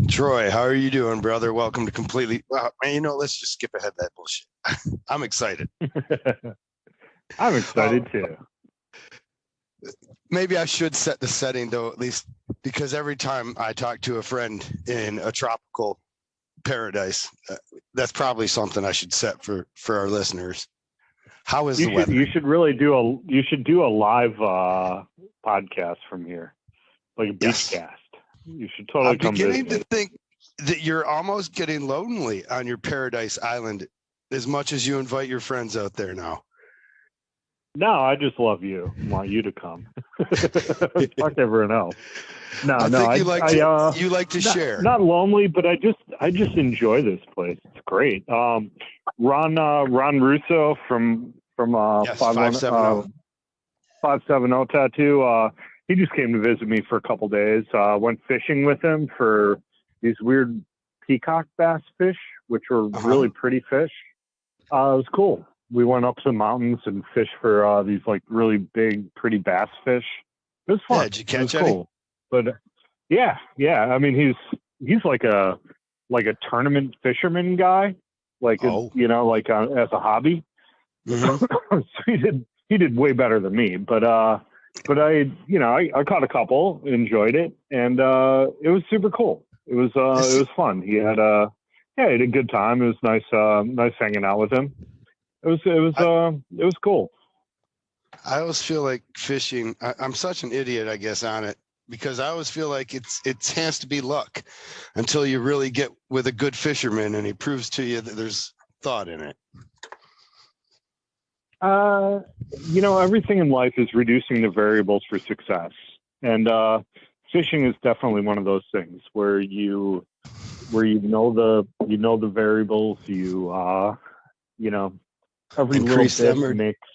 Troy, how are you doing, brother? Welcome to Completely. Well, man, let's just skip ahead that bullshit. I'm excited. I'm Uh, excited too. Maybe I should set the setting, though, at least because every time I talk to a friend in a tropical paradise, that's probably something I should set for our listeners. How is You the should weather? you should really do a live podcast from here, like a beach Yes. cast. You should totally I'm come beginning visit to me. think that you're almost getting lonely on your paradise island as much as you invite your friends out there now. No, I just love you. I want you to come. Fuck everyone else. No, I no, think you like to share. not lonely, but I just enjoy this place. It's great. Ron Russo from Yes, 570. 570 Tattoo. He just came to visit me for a couple days. Went fishing with him for these weird peacock bass fish, which were really pretty fish. It was cool. We went up some mountains and fished for these like really big, pretty bass fish. It was fun. Yeah, did you catch it was any? cool. But yeah. I mean, he's like a tournament fisherman guy, like like as a hobby. Mm-hmm. So he did way better than me. But I caught a couple, enjoyed it, and it was super cool. It was fun. He had he had a good time. It was nice hanging out with him. It was cool. I always feel like fishing. I'm such an idiot, I guess, on it because I always feel like it has to be luck until you really get with a good fisherman and he proves to you that there's thought in it. Everything in life is reducing the variables for success, and fishing is definitely one of those things where you know the variables. Every Increase little them bit or makes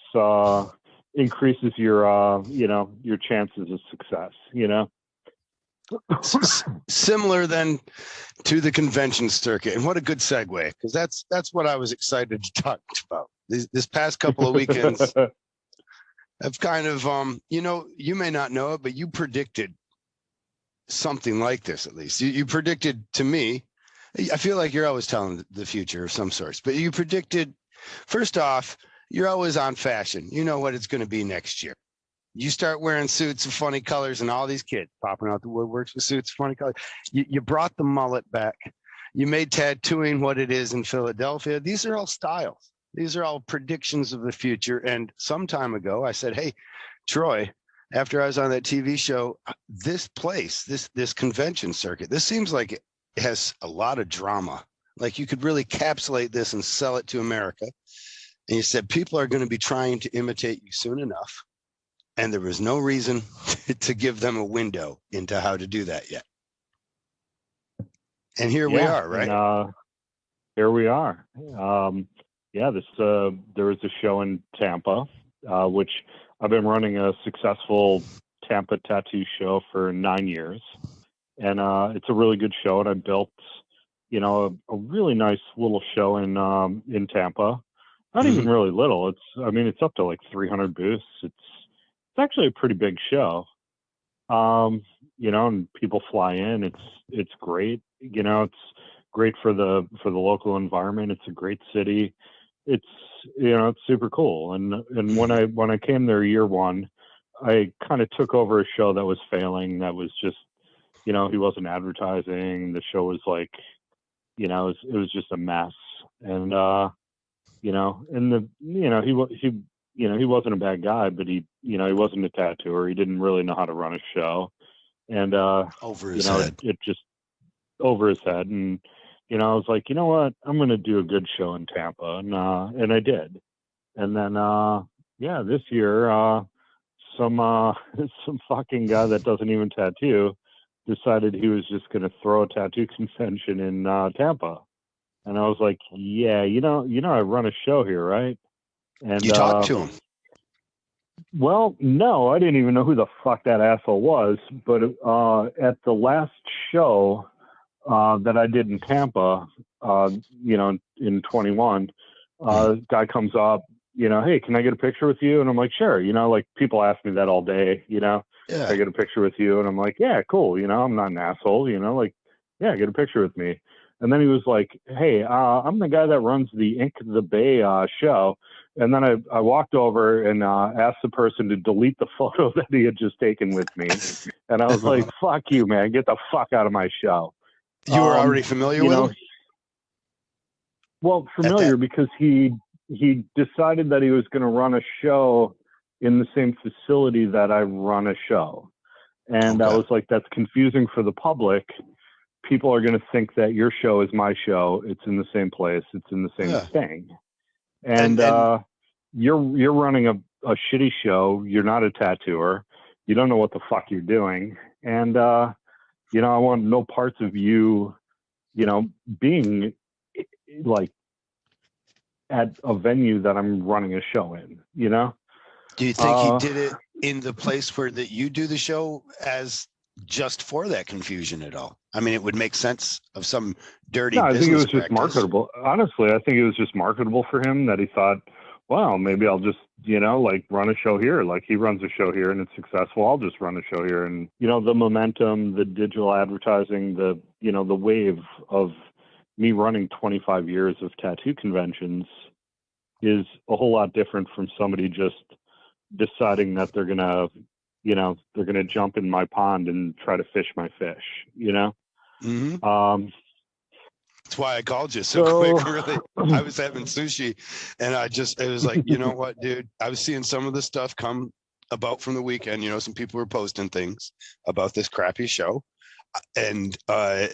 increases your chances of success. similar then to the convention circuit. And what a good segue, because that's what I was excited to talk about. This past couple of weekends have kind of you may not know it, but you predicted something like this. At least you predicted to me. I feel like you're always telling the future of some sorts, but you predicted. First off, you're always on fashion. You know what it's going to be next year. You start wearing suits of funny colors, and all these kids popping out the woodworks with suits of funny colors. You brought the mullet back. You made tattooing what it is in Philadelphia. These are all styles. These are all predictions of the future. And some time ago, I said, "Hey, Troy, after I was on that TV show, this place, this convention circuit, this seems like it has a lot of drama. Like you could really capsulate this and sell it to America." And you said people are going to be trying to imitate you soon enough. And there was no reason to give them a window into how to do that yet. And here we are, right? And, here we are. There was a show in Tampa, which I've been running a successful Tampa tattoo show for 9 years. And it's a really good show. And I built, a really nice little show in Tampa. Not even really little. It's up to like 300 booths. It's actually a pretty big show. And people fly in. It's great. It's great for the local environment. It's a great city. It's super cool. And when I came there year one, I kind of took over a show that was failing. That was just, he wasn't advertising. The show was like, it was just a mess. And he wasn't a bad guy, but he wasn't a tattooer. He didn't really know how to run a show, and over his head. It just over his head. And I was like, you know what, I'm going to do a good show in Tampa, and I did. And then this year, some fucking guy that doesn't even tattoo decided he was just going to throw a tattoo convention in Tampa. And I was like, yeah, I run a show here, right? And you talked to him? Well, no, I didn't even know who the fuck that asshole was. But at the last show that I did in Tampa, in 21, guy comes up, hey, can I get a picture with you? And I'm like, sure. Like people ask me that all day, Yeah. Can I get a picture with you? And I'm like, yeah, cool. I'm not an asshole, yeah, get a picture with me. And then he was like, hey, I'm the guy that runs the Ink of the Bay show. And then I walked over and asked the person to delete the photo that he had just taken with me. And I was like, fuck you, man. Get the fuck out of my show. You were already familiar with him? Well, familiar because he decided that he was going to run a show in the same facility that I run a show. And I was like, that's confusing for the public. People are going to think that your show is my show. It's in the same place. It's in the same thing. And you're running a shitty show. You're not a tattooer. You don't know what the fuck you're doing. And, I want no parts of you, being like at a venue that I'm running a show in, Do you think he did it in the place where that you do the show as just for that confusion at all? I mean, it would make sense of some dirty business. I think it was practice. Just marketable. Honestly, I think it was just marketable for him that he thought, well, maybe I'll just, run a show here. Like he runs a show here and it's successful. I'll just run a show here. And, the momentum, the digital advertising, the wave of me running 25 years of tattoo conventions is a whole lot different from somebody just deciding that they're going to jump in my pond and try to fish my fish, Mm-hmm. That's why I called you so quick. Really, I was having sushi, and it was like, you know what, dude? I was seeing some of the stuff come about from the weekend. Some people were posting things about this crappy show, and I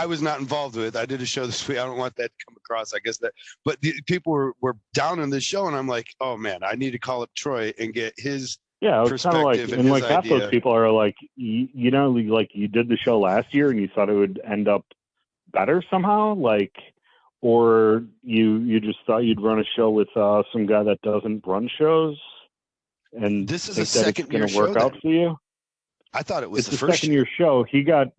was not involved with it. I did a show this week. I don't want that to come across. I guess but the people were down in the show, and I'm like, oh man, I need to call up Troy and get his. Yeah, it's kind of like, and like half those people are like, like you did the show last year and you thought it would end up better somehow, like, or you just thought you'd run a show with some guy that doesn't run shows, and this is a second year show. Work out for you. I thought it was the first second year show. He got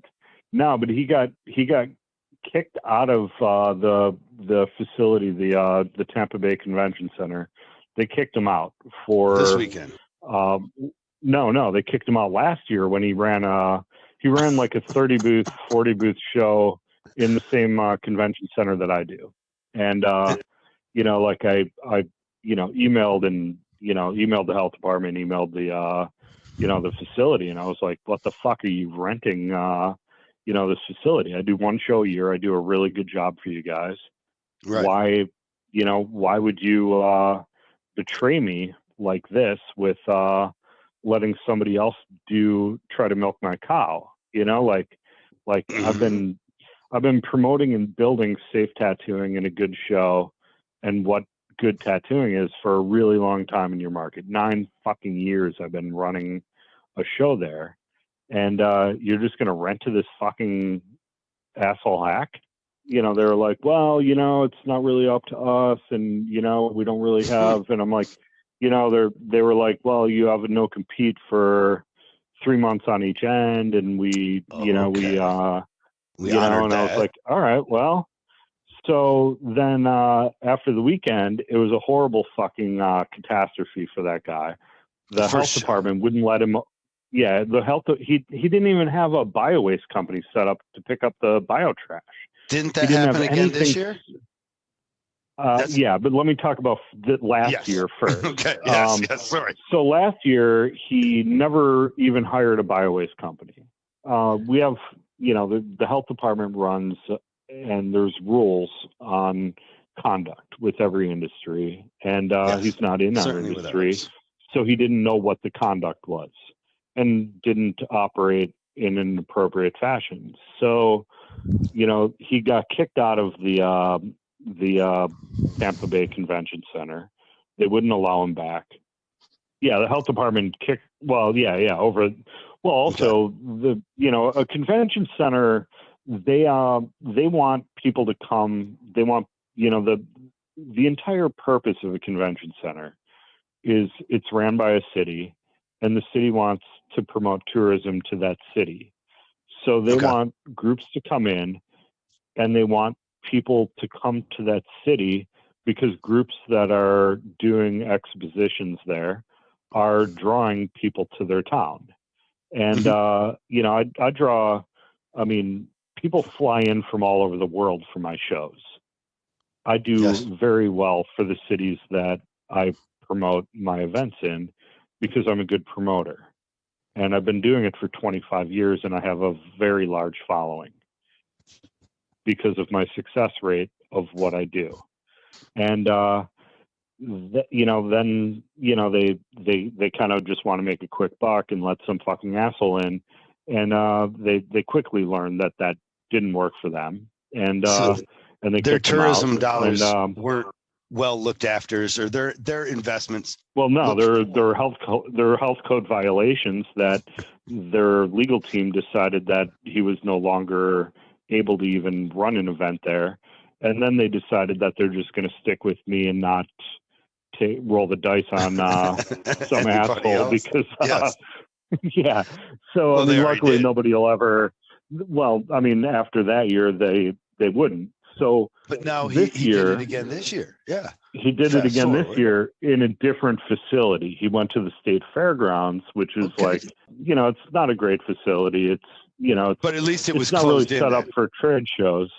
kicked out of the facility, the Tampa Bay Convention Center. They kicked him out for this weekend. No, they kicked him out last year when he ran like a 30 booth, 40 booth show in the same convention center that I do. And like I emailed the health department, emailed the facility, and I was like, what the fuck are you renting this facility? I do one show a year. I do a really good job for you guys. Right. Why would you betray me like this with letting somebody else try to milk my cow? Mm-hmm. I've been promoting and building safe tattooing and a good show and what good tattooing is for a really long time in your market. 9 fucking years I've been running a show there, and you're just gonna rent to this fucking asshole hack? They were like, well, it's not really up to us, and we don't really have. And I'm like, they were like, well, you have a no compete for 3 months on each end, and we and I was like, all right, well. So then after the weekend, it was a horrible fucking catastrophe for that guy. The health department wouldn't let him. Yeah, he didn't even have a bio waste company set up to pick up the bio trash. Didn't that happen again this year? Yeah, but let me talk about last year first. Okay. Yes. Sorry. So last year, he never even hired a bio waste company. We have, the health department runs, and there's rules on conduct with every industry, and he's not in our industry, so he didn't know what the conduct was and didn't operate in an appropriate fashion. So, he got kicked out of the Tampa Bay Convention Center. They wouldn't allow him back. Yeah, the health department kicked. Well, over. Well, also a convention center. They want people to come. They want the entire purpose of a convention center is it's ran by a city, and the city wants to promote tourism to that city. So they want groups to come in, and they want people to come to that city because groups that are doing expositions there are drawing people to their town. And, I draw I mean, people fly in from all over the world for my shows. I do very well for the cities that I promote my events in because I'm a good promoter. And I've been doing it for 25 years, and I have a very large following because of my success rate of what I do. And, you know, then, you know, they kind of just want to make a quick buck and let some fucking asshole in. And they quickly learned that didn't work for them. And they their kicked them tourism out. dollars And, weren't well looked after, or their investments. Well, no, there are health code violations that their legal team decided that he was no longer able to even run an event there, and then they decided that they're just going to stick with me and not roll the dice on some asshole else. because Yes. yeah. So Well, I mean, luckily nobody will ever. Well, I mean, after that year, they wouldn't. So, but now he did it again this year. Yeah, he did it again this year in a different facility. He went to the state fairgrounds, which is like, you know, it's not a great facility. It's, you know, but at least it was not really set up for trade shows.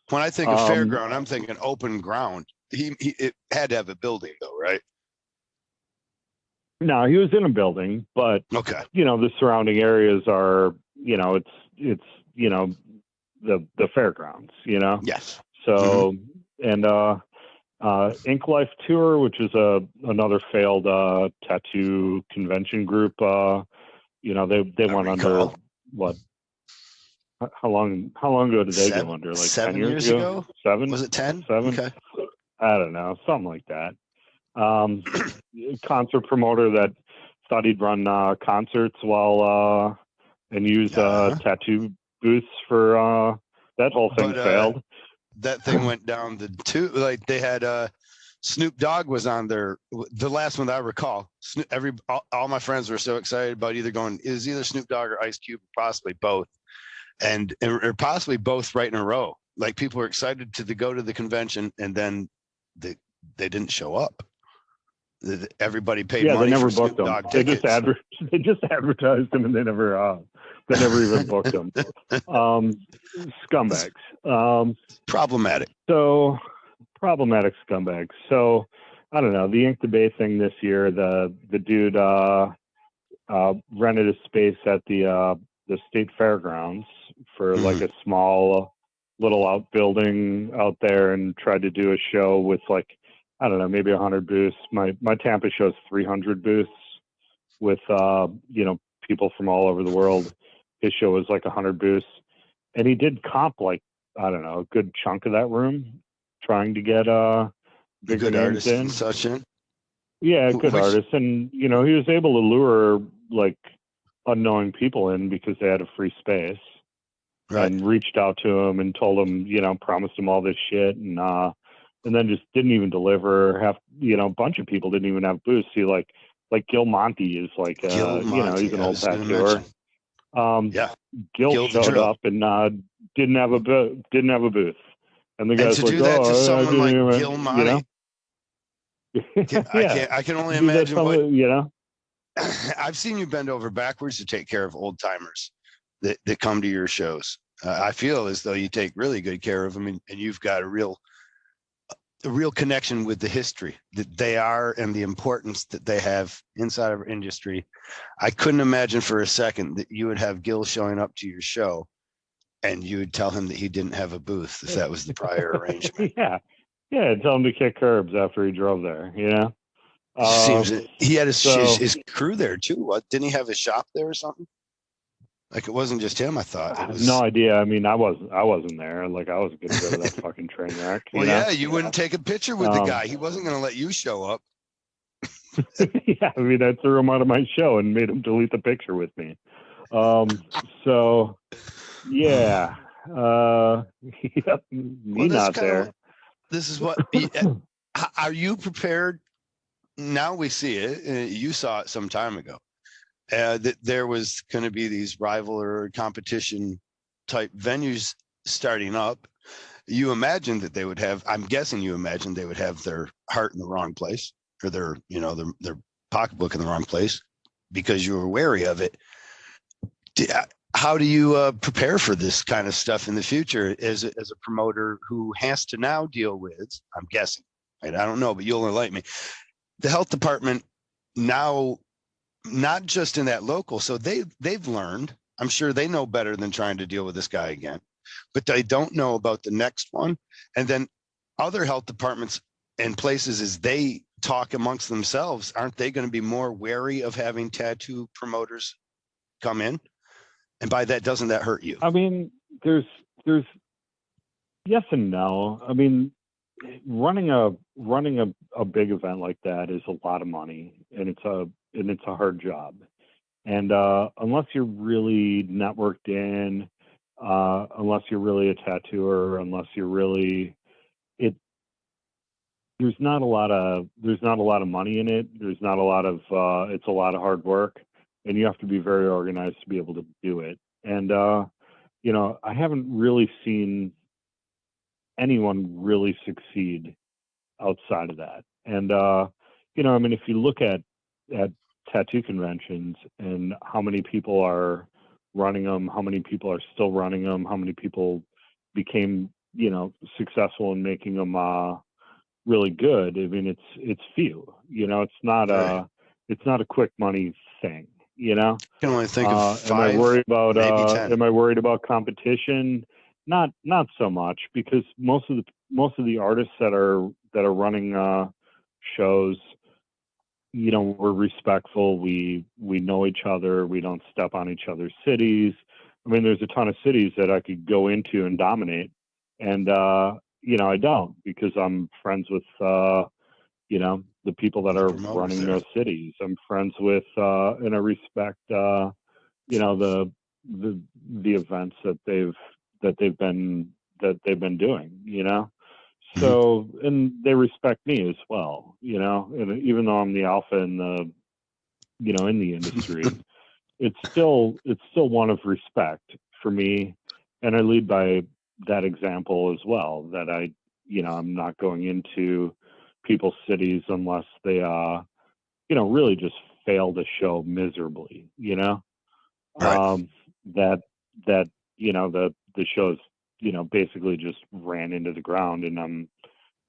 When I think of fairground, I'm thinking open ground. It had to have a building though, right? No, he was in a building, but you know, the surrounding areas are, you know, it's you know, the fairgrounds, you know. Yes. So and Ink Life Tour, which is another failed tattoo convention group. You know, they went under what? How long ago did they go under? Like 7 years ago? 7? Was it 10? 7? Okay. I don't know, something like that. Concert promoter that thought he'd run concerts while and use tattoo booths for that whole thing failed. That thing went down the tube. Like they had Snoop Dogg was on there. The last one that I recall. All my friends were so excited about either Snoop Dogg or Ice Cube, possibly both, or possibly both right in a row. Like people were excited to go to the convention, and then they didn't show up. Everybody paid money. They never for booked Snoop them. Dogg They tickets. just advertised them, and they never even booked them. Scumbags. Problematic. So problematic scumbags. So I don't know. The Ink Debate thing this year. The dude rented a space at the state fairgrounds for like a small little outbuilding out there, and tried to do a show with like, I don't know, maybe 100 booths. My Tampa show's 300 booths with you know, people from all over the world. His show was like 100 booths, and he did comp like, I don't know, a good chunk of that room, trying to get bigger good names artists in. and such in. Yeah, good artists, and you know, he was able to lure like unknowing people in because they had a free space, and reached out to him and told him, you know, promised him all this shit, and then just didn't even deliver. You know, a bunch of people didn't even have booths. See, like Gil Monty is like, you know, he's an old tattooer. Gil showed up and didn't have a booth, and the guys to like, do that to someone like even, Gil Monty, you know? I can only imagine what, you know. I've seen you bend over backwards to take care of old timers that come to your shows. I feel as though you take really good care of them, and you've got a real connection with the history that they are and the importance that they have inside of our industry. I couldn't imagine for a second that you would have Gil showing up to your show and you would tell him that he didn't have a booth if that was the prior arrangement. Yeah, tell him to kick curbs after he drove there, you know. Seems that he had his crew there too. What, didn't he have a shop there or something? Like it wasn't just him. I thought it was. No idea. I mean, I wasn't there. Like I wasn't going to go to that fucking train wreck. Well, yeah, you wouldn't take a picture with the guy. He wasn't going to let you show up. Yeah, I mean, I threw him out of my show and made him delete the picture with me. So, yeah, yep, me not there. This is what. Are you prepared? Now we see it. You saw it some time ago. That there was going to be these rival or competition type venues starting up. You imagined that they would have, I'm guessing you imagined they would have their heart in the wrong place, or their, you know, their pocketbook in the wrong place, because you were wary of it. how do you prepare for this kind of stuff in the future as a promoter who has to now deal with, I'm guessing, right? I don't know, but you'll enlighten me. The health department now, not just in that local, so they've learned. I'm sure they know better than trying to deal with this guy again, but they don't know about the next one. And then other health departments and places, as they talk amongst themselves, aren't they going to be more wary of having tattoo promoters come in? And by that, doesn't that hurt you? I mean, there's yes and no. I mean, running a big event like that is a lot of money, and it's a hard job. And unless you're really networked in, unless you're really a tattooer, unless you're really it, there's not a lot of money in it. There's not a lot of it's a lot of hard work, and you have to be very organized to be able to do it. And I haven't really seen anyone really succeed outside of that. And I mean, if you look at tattoo conventions and how many people are running them, how many people are still running them, how many people became successful in making them really good. I mean, it's few. Right. It's not a quick money thing. I can only think of Am I five, worried about maybe 10. am I worried about competition? Not so much, because most of the artists that are running shows, we're respectful. We know each other. We don't step on each other's cities. I mean, there's a ton of cities that I could go into and dominate, and I don't, because I'm friends with the people that The are promoters running there. those cities. I'm friends with and I respect the events that they've been doing. Mhm. So, and they respect me as well, and even though I'm the alpha in the industry, it's still one of respect for me, and I lead by that example as well. That I'm not going into people's cities unless they really just fail to show miserably. Right. Um, that that the shows basically just ran into the ground, and I'm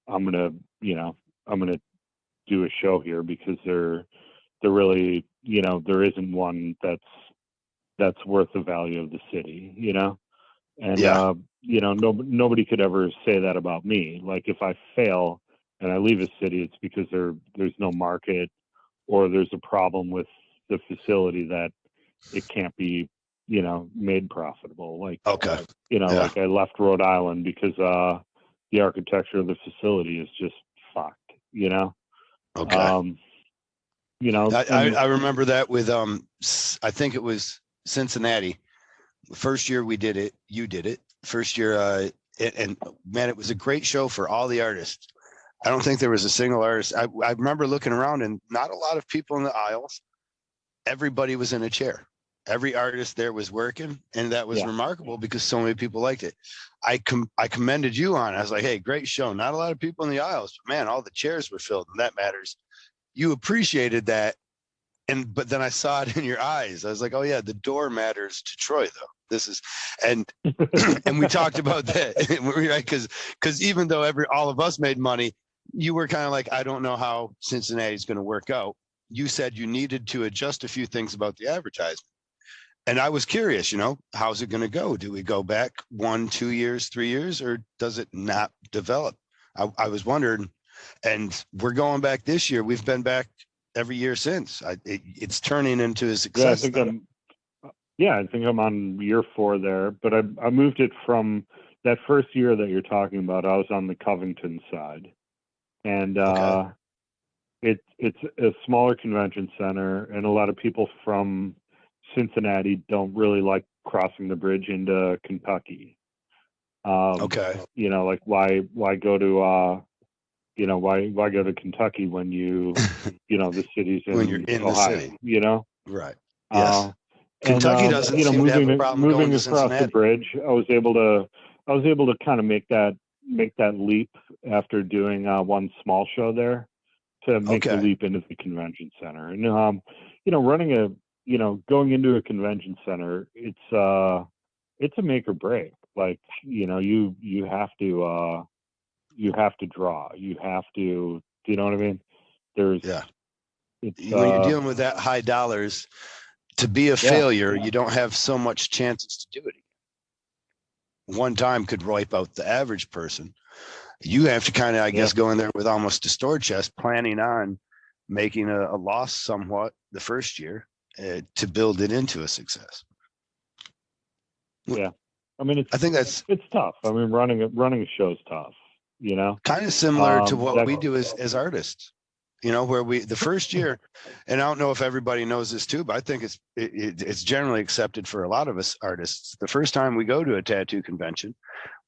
gonna I'm gonna do a show here because they're really, there isn't one that's worth the value of the city. And Yeah. nobody could ever say that about me. Like, if I fail and I leave a city, it's because there's no market, or there's a problem with the facility that it can't be made profitable. Like, Okay. Yeah. like I left Rhode Island because the architecture of the facility is just fucked. Okay. Um, I and remember that with I think it was Cincinnati. The first year we did it, you did it. First year, and man, it was a great show for all the artists. I don't think there was a single artist. I remember looking around and not a lot of people in the aisles. Everybody was in a chair. Every artist there was working, and that was yeah, remarkable because so many people liked it. I commended you on it. I was like, hey, great show. Not a lot of people in the aisles, but man, all the chairs were filled, and that matters. You appreciated that, but then I saw it in your eyes. I was like, oh yeah, the door matters to Troy though. This is, and and we talked about that, right? Because even though all of us made money, you were kind of like, I don't know how Cincinnati's going to work out. You said you needed to adjust a few things about the advertisement. And I was curious, how's it going to go? Do we go back 1, 2 years, 3 years, or does it not develop? I was wondering, and we're going back this year. We've been back every year since. It's turning into a yeah. success now. I think I'm on year 4 there, but I moved it from that first year that you're talking about. I was on the Covington side, and Okay. it's a smaller convention center, and a lot of people from Cincinnati don't really like crossing the bridge into Kentucky. Okay. Like, why go to why go to Kentucky when the city's When you're in in the Ohio, city. you know? Right. Uh, Yes. and Kentucky doesn't seem to have a problem going moving to across the Cincinnati. bridge, I was able to kind of make that leap after doing one small show there, to make the Okay. leap into the convention center. And running going into a convention center, it's a make or break. Like, you have to draw. You have to, do you know what I mean? Yeah. It's When you're dealing with that high dollars, to be a failure, you don't have so much chances to do it. One time could wipe out the average person. You have to kind of, I guess, go in there with almost a store chest, planning on making a loss somewhat the first year to build it into a success. Yeah. I mean, I think it's tough. I mean, running a show is tough, kind of similar to what we do as artists, where the first year, and I don't know if everybody knows this too, but I think it's generally accepted for a lot of us artists. The first time we go to a tattoo convention,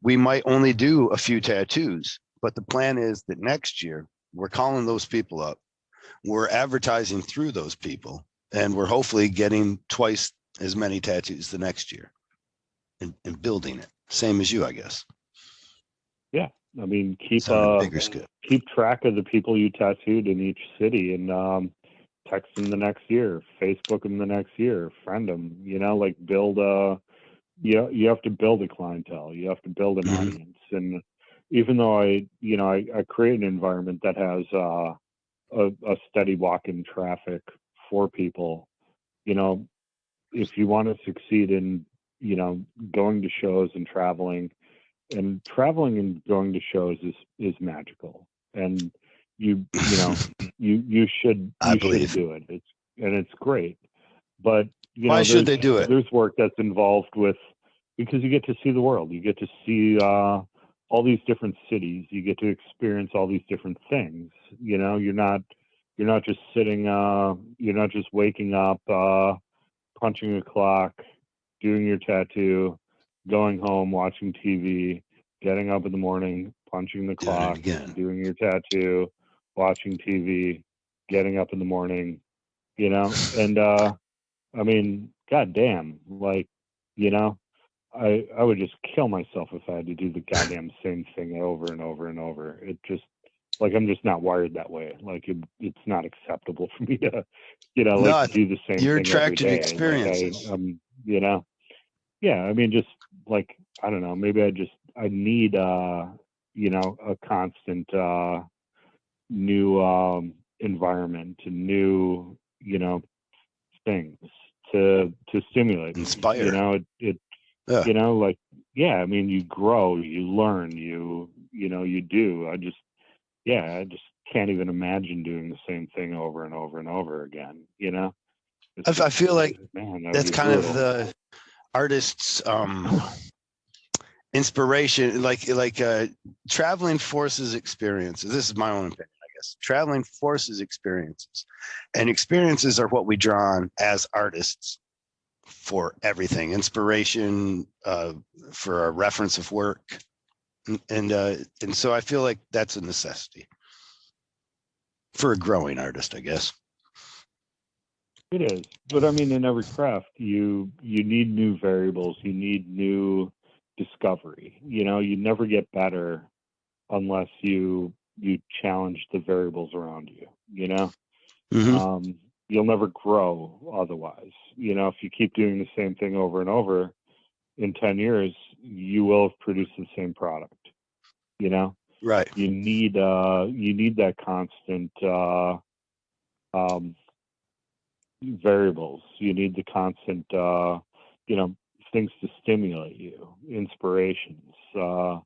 we might only do a few tattoos, but the plan is that next year we're calling those people up. We're advertising through those people, and we're hopefully getting twice as many tattoos the next year and building it. Same as you, I guess. Yeah. I mean, keep track of the people you tattooed in each city, and text them the next year, Facebook them the next year, friend them, like build you have to build a clientele. You have to build an audience. And even though I create an environment that has a steady walk-in traffic for people, if you want to succeed in, going to shows and traveling and going to shows is magical. And you should do it. It's great. But why should they do it? There's work that's involved with, because you get to see the world. You get to see all these different cities. You get to experience all these different things. You're not just sitting. You're not just waking up, punching a clock, doing your tattoo, going home, watching TV, getting up in the morning, punching the clock, doing your tattoo, watching TV, getting up in the morning. And I mean, goddamn, like, I would just kill myself if I had to do the goddamn same thing over and over and over. It just, like, I'm just not wired that way. Like, it's not acceptable for me to, to do the same you're thing attracted every day. to experiences. Yeah, I mean, just like, I don't know, maybe I need, a constant, new, environment and new, things to stimulate, inspire. Like, yeah, I mean, you grow, you learn, you do. I just can't even imagine doing the same thing over and over and over again. I feel like that's kind brutal. of the artist's inspiration, like traveling forces experiences. This is my own opinion, I guess. Traveling forces experiences, and experiences are what we draw on as artists for everything. Inspiration, for a reference of work, and so I feel like that's a necessity for a growing artist, I guess. It is, but I mean, in every craft, you need new variables. You need new discovery. You never get better unless you challenge the variables around you. You'll never grow otherwise. If you keep doing the same thing over and over, in 10 years, you will have produced the same product. Right. You need that constant variables. You need the constant things to stimulate you, inspirations. Tony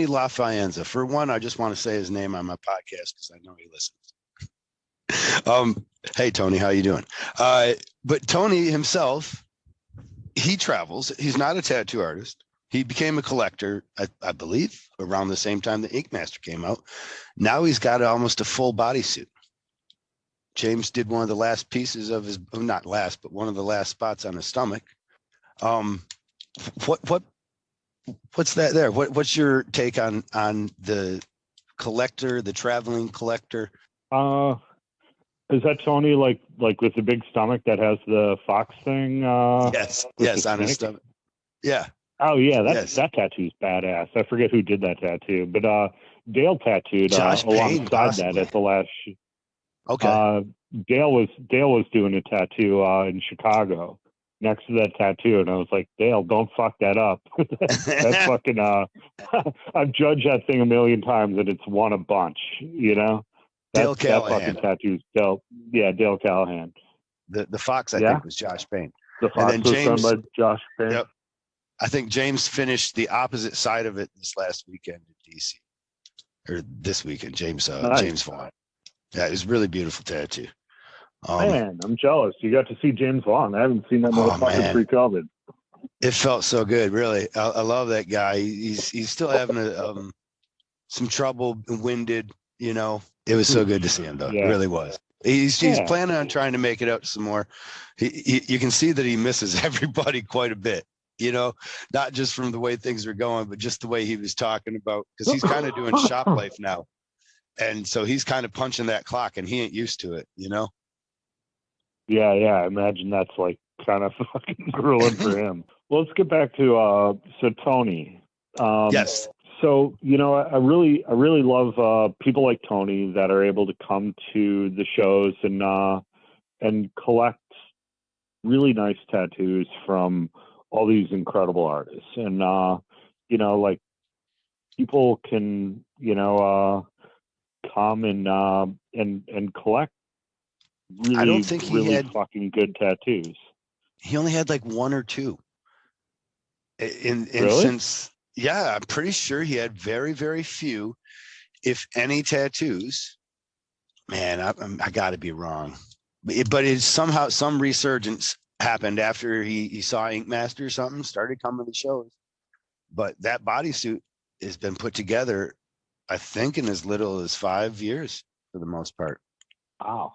LaFaenza. For one, I just want to say his name on my podcast because I know he listens. Hey Tony, how you doing? But Tony himself, he travels. He's not a tattoo artist. He became a collector, I believe, around the same time the Ink Master came out. Now he's got almost a full bodysuit. James did one of the last pieces of his, not last, but one of the last spots on his stomach. What's that there? What's your take on the collector, the traveling collector? Is that Tony like with the big stomach that has the fox thing? Yes, on his stomach. Yeah. Oh yeah, that tattoo's badass. I forget who did that tattoo, but Dale tattooed Josh Payne, alongside that at the last. Okay. Dale was doing a tattoo in Chicago next to that tattoo, and I was like, Dale, don't fuck that up. That's fucking. I've judged that thing a million times, and it's won a bunch. You know, Dale that Callahan. fucking tattoo's Dale. Yeah, Dale Callahan. The Fox, I Yeah, think, was Josh Payne. the And Fox then was done James. by Josh Payne. Yep. I think James finished the opposite side of it this last weekend in DC, or this weekend. James Nice. James Vaughn. Yeah, it was really beautiful tattoo. Man, I'm jealous. You got to see James Vaughn. I haven't seen that motherfucker pre-COVID. It felt so good, really. I love that guy. He's still having some trouble, winded. You know, it was so good to see him, though. Yeah. It really was. He's planning on trying to make it out some more. You can see that he misses everybody quite a bit. You know, not just from the way things are going, but just the way he was talking about, because he's kind of doing shop life now, and so he's kind of punching that clock, and he ain't used to it. You know. Yeah. I imagine that's like kind of fucking grueling for him. Well, let's get back to so Tony. Yes. So, you know, I really love people like Tony that are able to come to the shows and collect really nice tattoos from all these incredible artists. And you know, like people can, you know, come and collect really, I don't think he had fucking good tattoos. He only had like one or two. Really? Since, yeah, I'm pretty sure he had very, very few, if any, tattoos. Man, I got to be wrong, but it's somehow some resurgence happened after he saw Ink Master or something, started coming to shows. But that bodysuit has been put together, I think, in as little as 5 years for the most part. Wow.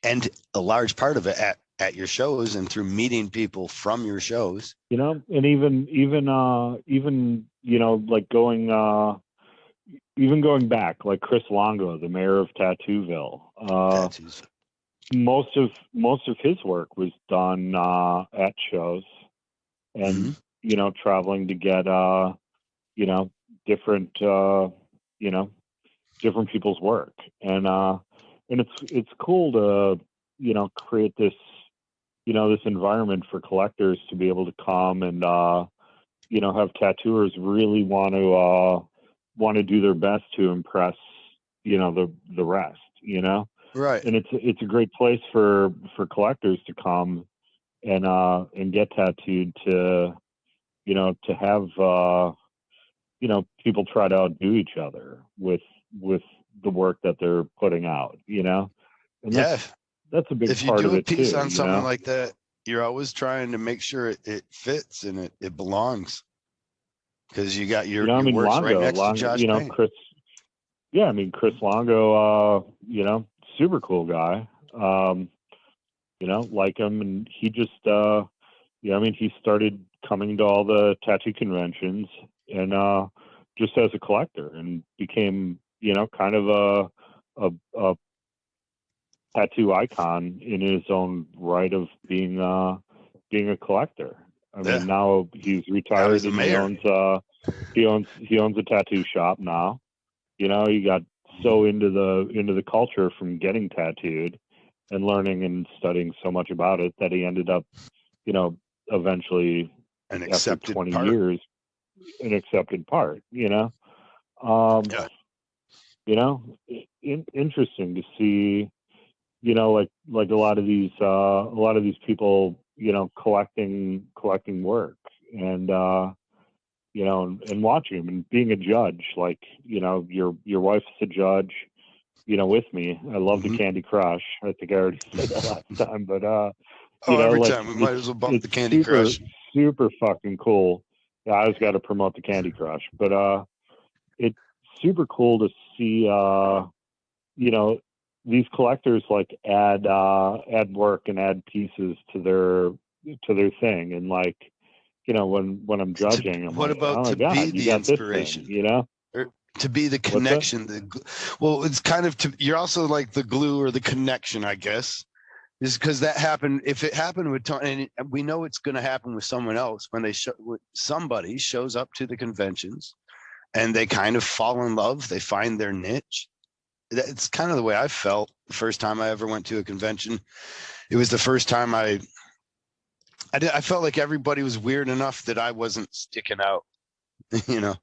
And a large part of it at your shows and through meeting people from your shows. You know, and even you know, like going back, like Chris Longo, the mayor of Tattooville. Tattoos. Most of his work was done at shows, and you know, traveling to get you know, different you know, different people's work, and it's cool to, you know, create this, you know, this environment for collectors to be able to come and you know, have tattooers really want to do their best to impress, you know, the rest, you know. Right. And it's a great place for collectors to come and get tattooed, to, you know, to have you know, people try to outdo each other with the work that they're putting out, you know. And that's a big part of it too. If you do a piece on something like that, you're always trying to make sure it fits and it belongs, because you got your, you know, I mean, works Longo, right next to Josh you know, Payne. Chris. Yeah, I mean, Chris Longo, you know, super cool guy. You know, like him, and he just, yeah, I mean, he started coming to all the tattoo conventions and just as a collector, and became, you know, kind of a tattoo icon in his own right of being a collector. I mean, now he's retired and he owns a tattoo shop now. You know, he got so into the culture from getting tattooed and learning and studying so much about it that he ended up, you know, eventually after 20 years, an accepted part, you know. You know, interesting to see, you know, like a lot of these people, you know, collecting work, and you know, and watching them and being a judge. Like, you know, your wife's a judge, you know, with me. I love the Candy Crush. I think I already said that last time, but you know, every like, time we might as well bump the Candy super, Crush. super fucking cool. Yeah, I always got to promote the Candy Crush, but it's super cool to see, you know, these collectors like add work and add pieces to their thing, and like, you know, when I'm judging, I'm like, oh my God, you got inspiration, this thing, you know? Or to be the connection. Well, it's kind of you're also like the glue or the connection, I guess, is because that happened. If it happened with Tony, and we know it's going to happen with someone else, when somebody shows up to the conventions and they kind of fall in love, they find their niche. It's kind of the way I felt the first time I ever went to a convention. It was the first time I felt like everybody was weird enough that I wasn't sticking out, you know.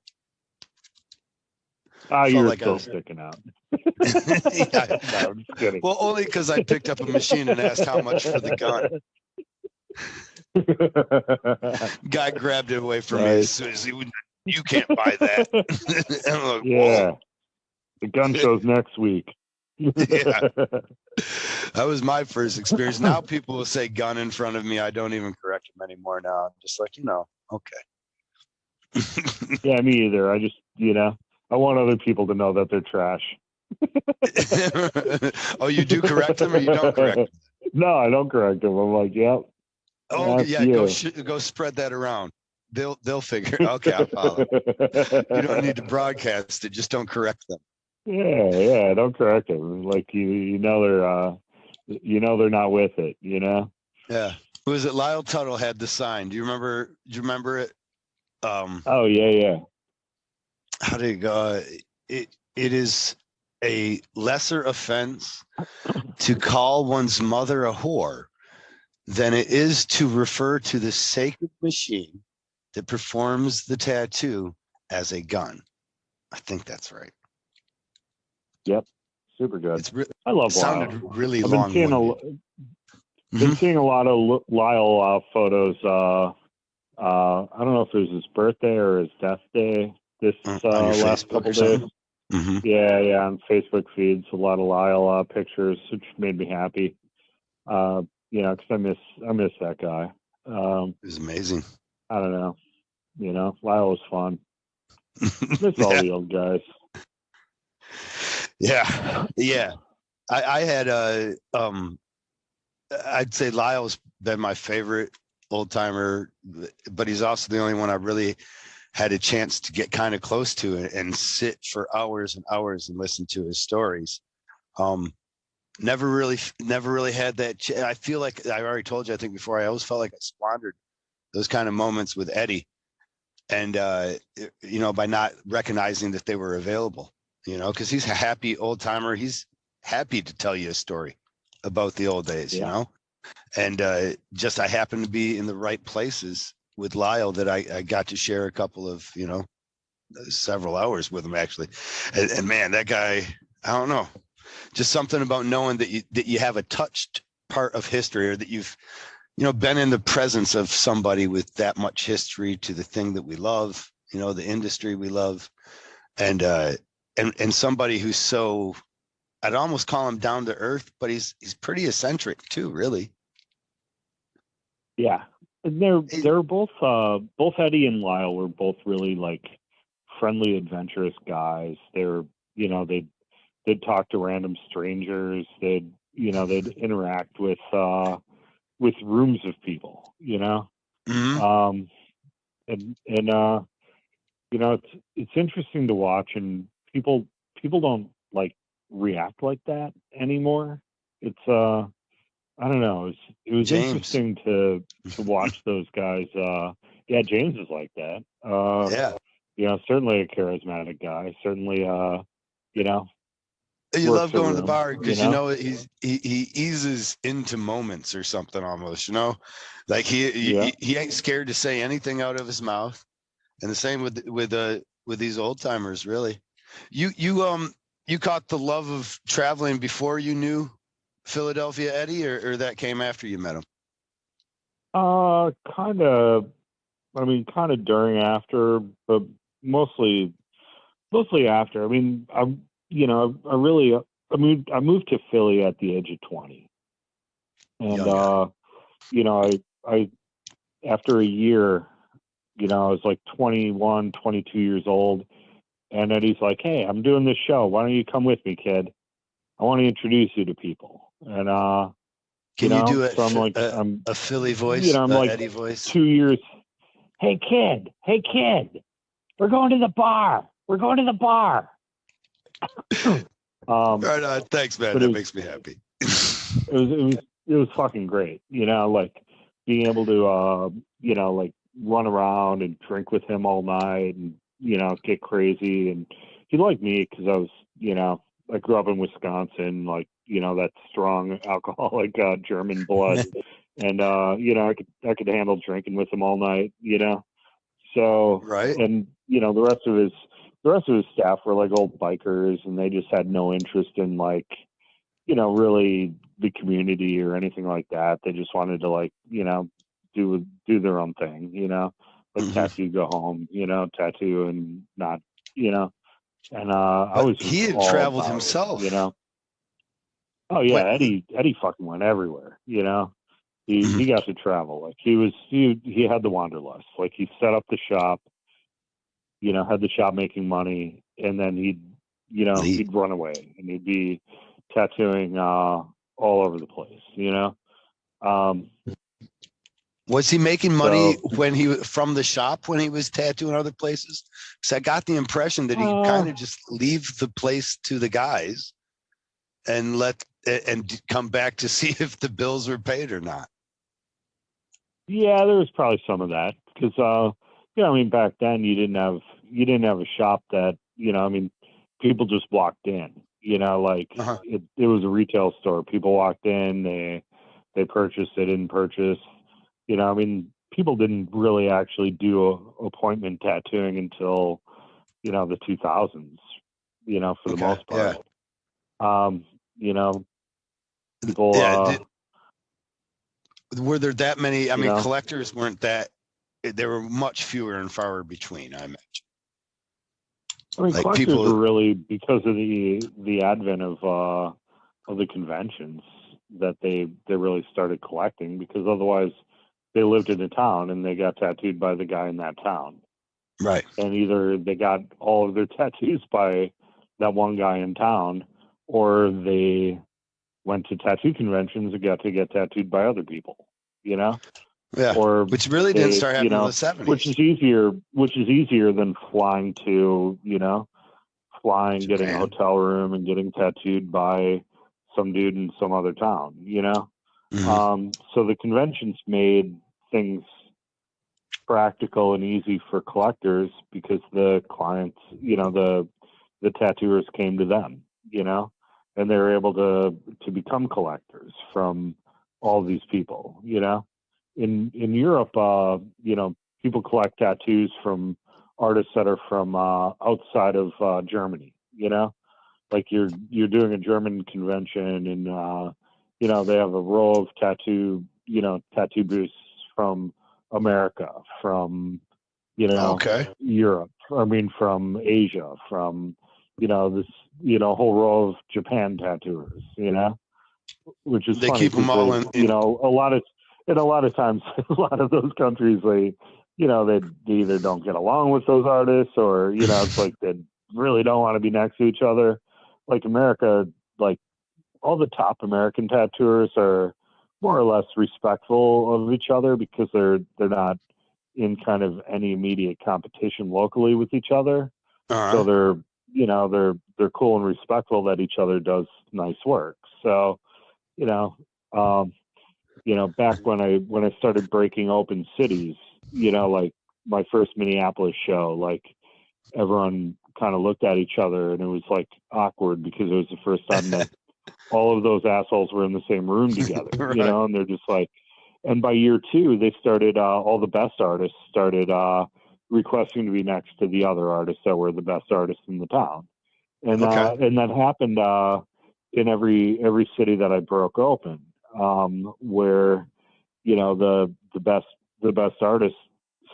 You're like still sticking out. Yeah. No, I'm just kidding. Well, only because I picked up a machine and asked how much for the gun. Guy grabbed it away from me as soon as he would. You can't buy that. And I'm like, yeah. whoa. The gun show's next week. Yeah. That was my first experience. Now people will say gun in front of me. I don't even correct them anymore now. I'm just like, okay. Yeah, me either. I just, I want other people to know that they're trash. Oh, you do correct them or you don't correct them? No, I don't correct them. I'm like, yep. Oh, yeah, go spread that around. They'll figure. Okay, I'll follow. You don't need to broadcast it. Just don't correct them. Yeah, don't correct them. Like they're not with it. Yeah. Who was it? Lyle Tuttle had the sign. Do you remember it? Oh yeah. How did it go? It is a lesser offense to call one's mother a whore than it is to refer to the sacred machine that performs the tattoo as a gun. I think that's right. Yep, super good. I Lyle. love Lyle. Sounded really I've long. Been seeing a lot of Lyle photos. I don't know if it was his birthday or his death day this last couple days. Mm-hmm. Yeah, on Facebook feeds, a lot of Lyle pictures, which made me happy. Because I miss that guy. It was amazing. I don't know. Lyle was fun. Miss all the old guys. Yeah. I had I'd say Lyle's been my favorite old timer, but he's also the only one I really had a chance to get kind of close to and sit for hours and hours and listen to his stories. Never really had that. I feel like I already told you, I think before, I always felt like I squandered those kind of moments with Eddie, and by not recognizing that they were available. Because he's a happy old timer. He's happy to tell you a story about the old days. And just I happened to be in the right places with Lyle that I got to share a couple of several hours with him actually, and man, that guy, I don't know. Just something about knowing that you have a touched part of history, or that you've, been in the presence of somebody with that much history to the thing that we love, the industry we love, and somebody who's so, I'd almost call him down to earth, but he's pretty eccentric too, really. Yeah, they're both Eddie and Lyle were both really like friendly, adventurous guys. They're they'd talk to random strangers. They'd interact with rooms of people. Mm-hmm. It's interesting to watch, and people don't like react like that anymore. It's I don't know. It was interesting to watch those guys. Yeah, James is like that. Certainly a charismatic guy. Certainly, you love going to the bar because he eases into moments or something almost. Like he ain't scared to say anything out of his mouth, and the same with these old timers. Really, you caught the love of traveling before you knew Philadelphia Eddie, or that came after you met him? Kind of. I mean, kind of during, after, but mostly after. I mean, I moved to Philly at the age of 20, and I after a year, I was like 21, 22 years old, and Eddie's like, "Hey, I'm doing this show. Why don't you come with me, kid? I want to introduce you to people." And can you do it? So I'm like, a Philly voice, I'm like Eddie voice. 2 years. Hey kid, we're going to the bar. Right on. Thanks, man. That makes me happy. it was fucking great. Like being able to like run around and drink with him all night, and get crazy. And he liked me because I was I grew up in Wisconsin, like that strong alcoholic German blood, and I could handle drinking with him all night. So, Right. and the rest of his staff were like old bikers, and they just had no interest in like really the community or anything like that. They just wanted to like do their own thing, like tattoo, go home, tattoo and not, and I But was he just had all traveled about himself. it. Oh yeah, When, Eddie fucking went everywhere. He Mhm. got to travel. Like he had the wanderlust. Like he set up the shop, had the shop making money, and then Neat. he'd run away and he'd be tattooing all over the place. Um, Was he making money so when from the shop when he was tattooing other places? Because I got the impression that he uh, kind of just leave the place to the guys and come back to see if the bills were paid or not. yeah, there was probably some of that because I mean back then you didn't have a shop that I mean people just walked in. Like Uh-huh. it was a retail store. People walked in, they purchased, they didn't purchase. I mean, people didn't really actually do appointment tattooing until, the 2000s, for the Okay. most Yeah. part. Um, you know, people, Yeah. Were there that many? I you mean, know, collectors weren't that. There were much fewer and far between. I imagine. I mean, Like collectors people. were really because of the advent of the conventions that they really started collecting because otherwise they lived in a town and they got tattooed by the guy in that town. Right. And either they got all of their tattoos by that one guy in town, or they went to tattoo conventions and got to get tattooed by other people, Yeah. or Which really didn't they, start happening until the which 70s. is easier than flying to, getting a Japan. hotel room and getting tattooed by some dude in some other town. Mhm. So the conventions made things practical and easy for collectors because the clients, the tattooers came to them, and they were able to become collectors from all these people. In Europe, people collect tattoos from artists that are from outside of Germany. Like you're doing a German convention, and they have a row of tattoo booths from America, from Okay. Europe. I mean, from Asia, from this whole row of Japan tattooers. Which is They funny keep them because all they in. a lot of times a lot of those countries they either don't get along with those artists or it's like they really don't want to be next to each other. Like America, like all the top American tattooers are more or less respectful of each other because they're not in kind of any immediate competition locally with each other. So Uh-huh. they're cool and respectful that each other does nice work. So, you know, um, back when I started breaking open cities, like my first Minneapolis show, like everyone kind of looked at each other and it was like awkward because it was the first time that all of those assholes were in the same room together, Right. and they're just like, and by year two, they started, all the best artists started, requesting to be next to the other artists that were the best artists in the town. Okay. And that happened, in every city that I broke open, where, the best artists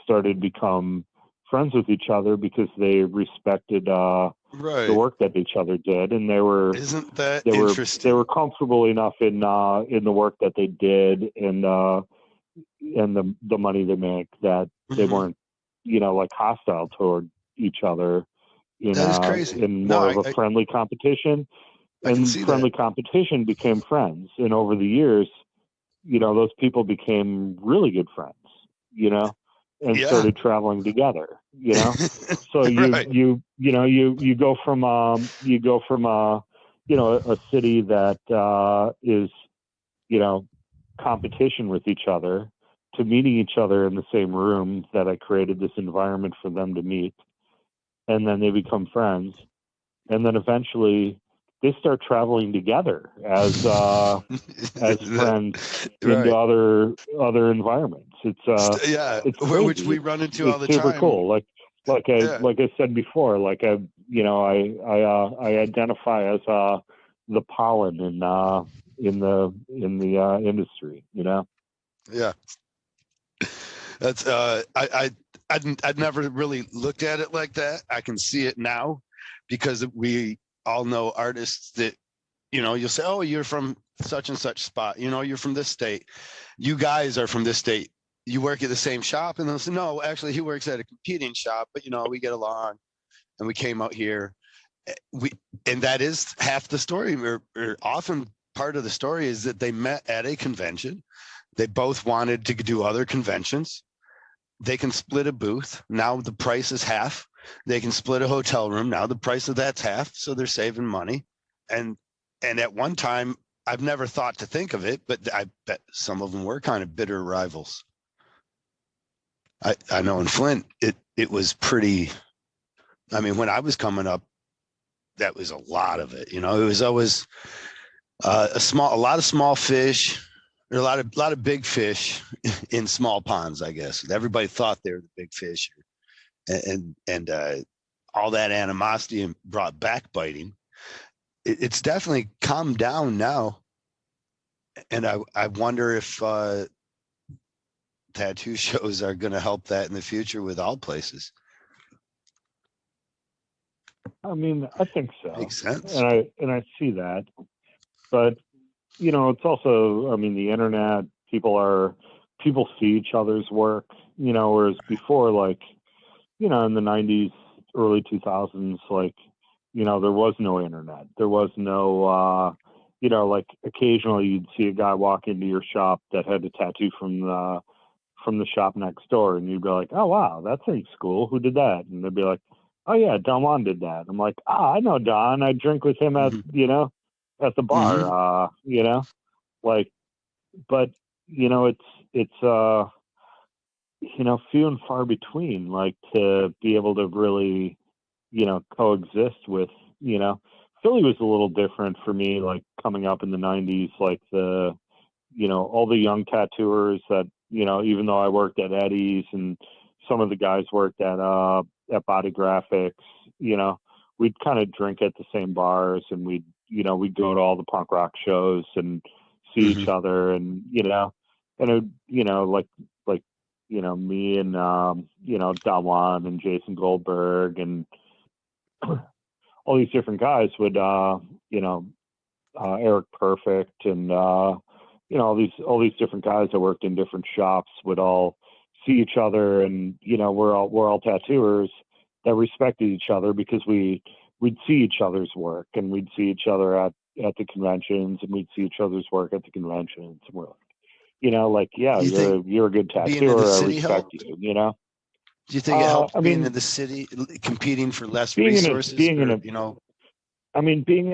started to become friends with each other because they respected, the Right. work that each other did, and they were Isn't that they were interesting? comfortable enough in the work that they did and the money they make that they Hmm. weren't like hostile toward each other That is crazy. in No, more of a friendly competition, I can and see that. friendly competition became friends, and over the years those people became really good friends, and Yeah. started traveling together, so Right. you go from a city that is competition with each other to meeting each other in the same room that I created this environment for them to meet, and then they become friends, and then eventually they start traveling together as friends into Right. other environments. Yeah, It's which crazy. we run into all It's the super time. cool. Like Yeah. I said before, I identify as the pollen in the industry. Yeah. That's I'd never really looked at it like that. I can see it now because we all know artists that, you'll say, oh, you're from such and such spot, you're from this state. You guys are from this state. You work at the same shop, and they'll say, no, actually he works at a competing shop, but we get along and we came out here. We and that is half the story, or often part of the story is that they met at a convention. They both wanted to do other conventions. They can split a booth. Now the price is half. They can split a hotel room. Now the price of that's half. So they're saving money. And at one time, I've never thought to think of it, but I bet some of them were kind of bitter rivals. I know in Flint, it was pretty. I mean, when I was coming up, that was a lot of it. It was always a lot of small fish, or a lot of big fish in small ponds. I guess everybody thought they were the big fish, and all that animosity brought backbiting. It's definitely calmed down now, and I wonder if tattoo shows are going to help that in the future with all places. I mean, I think so. Makes sense. And I see that. But it's also, I mean, the internet, people see each other's work, whereas before, like, in the 90s, early 2000s, like, there was no internet. There was no, like occasionally you'd see a guy walk into your shop that had a tattoo from the shop next door, and you'd be like, oh, wow, that's pretty cool. Who did that? And they'd be like, oh, yeah, Don did that. I'm like, I know Don. I drink with him at, at the bar, like, but, it's few and far between, like, to be able to really, coexist with, Philly was a little different for me, like coming up in the 90s, like all the young tattooers that, even though I worked at Eddie's and some of the guys worked at Body Graphics, we'd kind of drink at the same bars, and we'd go to all the punk rock shows and see each other, and, and it, me and, Don Juan and Jason Goldberg and all these different guys would, Eric Perfect and, all these different guys that worked in different shops would all see each other, and we're all tattooers that respected each other because we'd see each other's work, and we'd see each other at the conventions, and we'd see each other's work at the conventions, and we're like, yeah, you're a good tattooer, I respect you. Do you think it helps I being mean, in the city, competing for less resources? being in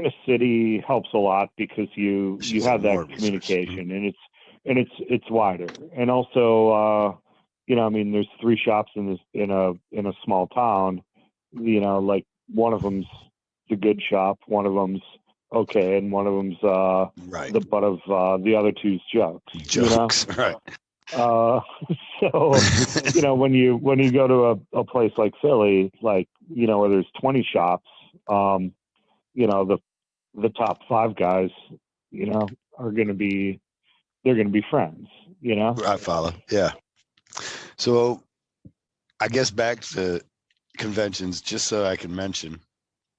a city helps a lot because you have that communication, and it's wider, and also, I mean, there's 3 shops in a small town, like one of them's the good shop, one of them's okay, and one of them's right. the butt of the other two's jokes. Right. So when you go to a place like Philly, like where there's 20 shops, the top 5 guys, are going to be friends. I follow. Yeah. So I guess back to conventions, just so I can mention,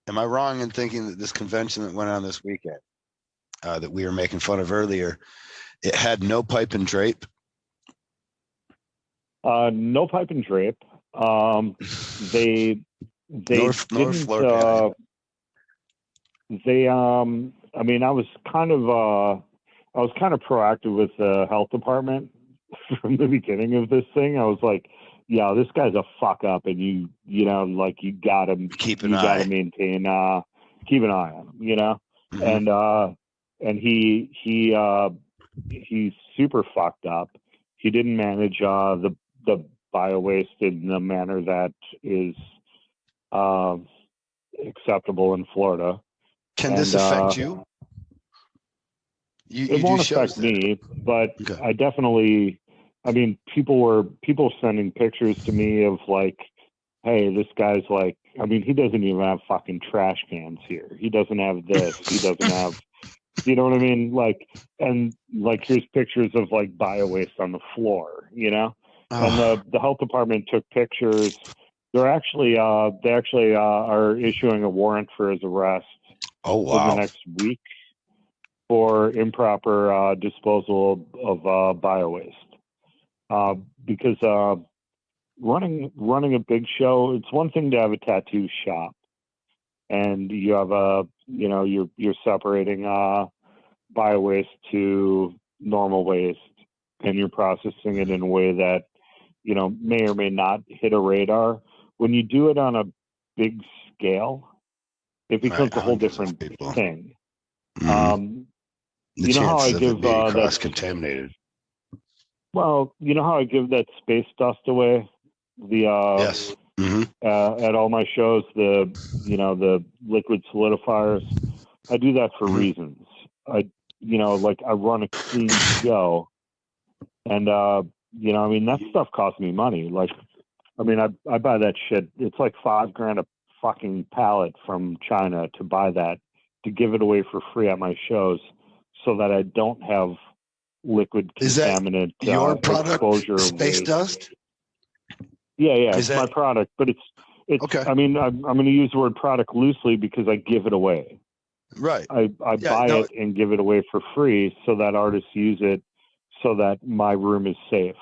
am I wrong in thinking that this convention that went on this weekend, that we were making fun of earlier, it had no pipe and drape? No pipe and drape. They nor didn't. floor patio. I mean, I was kind of proactive with the health department from the beginning of this thing. I was like, yeah, this guy's a fuck up, and you gotta keep an eye, maintain, keep an eye on him, and he's super fucked up. He didn't manage the bio waste in the manner that is acceptable in Florida. Can this affect you? It won't affect me, but okay. I definitely, I mean, people sending pictures to me of like, hey, this guy's like, I mean, he doesn't even have fucking trash cans here. He doesn't have this. He doesn't have, you know what I mean? Like, and like, here's pictures of like bio-waste on the floor, you know? And the health department took pictures. They actually are issuing a warrant for his arrest in the next week for improper disposal of bio-waste. Because running a big show, it's one thing to have a tattoo shop and you have you're separating bio-waste to normal waste and you're processing it in a way that, you know, may or may not hit a radar. When you do it on a big scale, it becomes a whole different thing. Mm-hmm. You know how I give that cross-contaminated. Well, you know how I give that space dust away? Yes. Mm-hmm. At all my shows, the liquid solidifiers. I do that for reasons. I run a clean show, and I mean that stuff costs me money. Like, I mean, I buy that shit. It's like $5,000 a fucking pallet from China to buy that, to give it away for free at my shows, so that I don't have liquid contaminant your product exposure. Space dust? Yeah, it's my product, but it's okay. I mean, I'm going to use the word product loosely because I give it away. Right. I buy it and give it away for free so that artists use it so that my room is safe.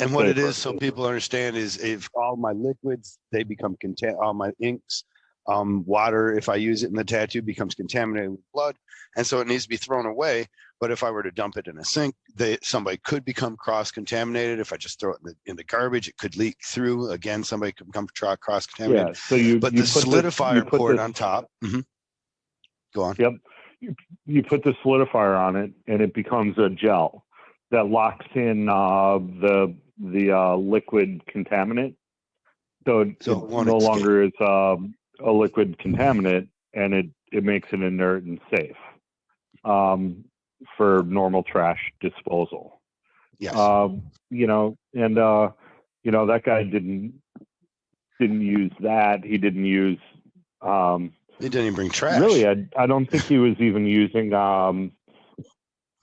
And what it is, so people understand, is if all my liquids, they become all my inks, water, if I use it in the tattoo, becomes contaminated with blood. And so it needs to be thrown away. But if I were to dump it in a sink, somebody could become cross-contaminated. If I just throw it in the garbage, it could leak through. Again, somebody could become cross-contaminated. Yeah, so you the solidifier poured on top. Mm-hmm. Go on. Yep. You put the solidifier on it, and it becomes a gel that locks in the liquid contaminant. So it no longer is a liquid contaminant, and it makes it inert and safe for normal trash disposal. Yes. That guy didn't use that. He didn't use. He didn't even bring trash. Really, I don't think he was even using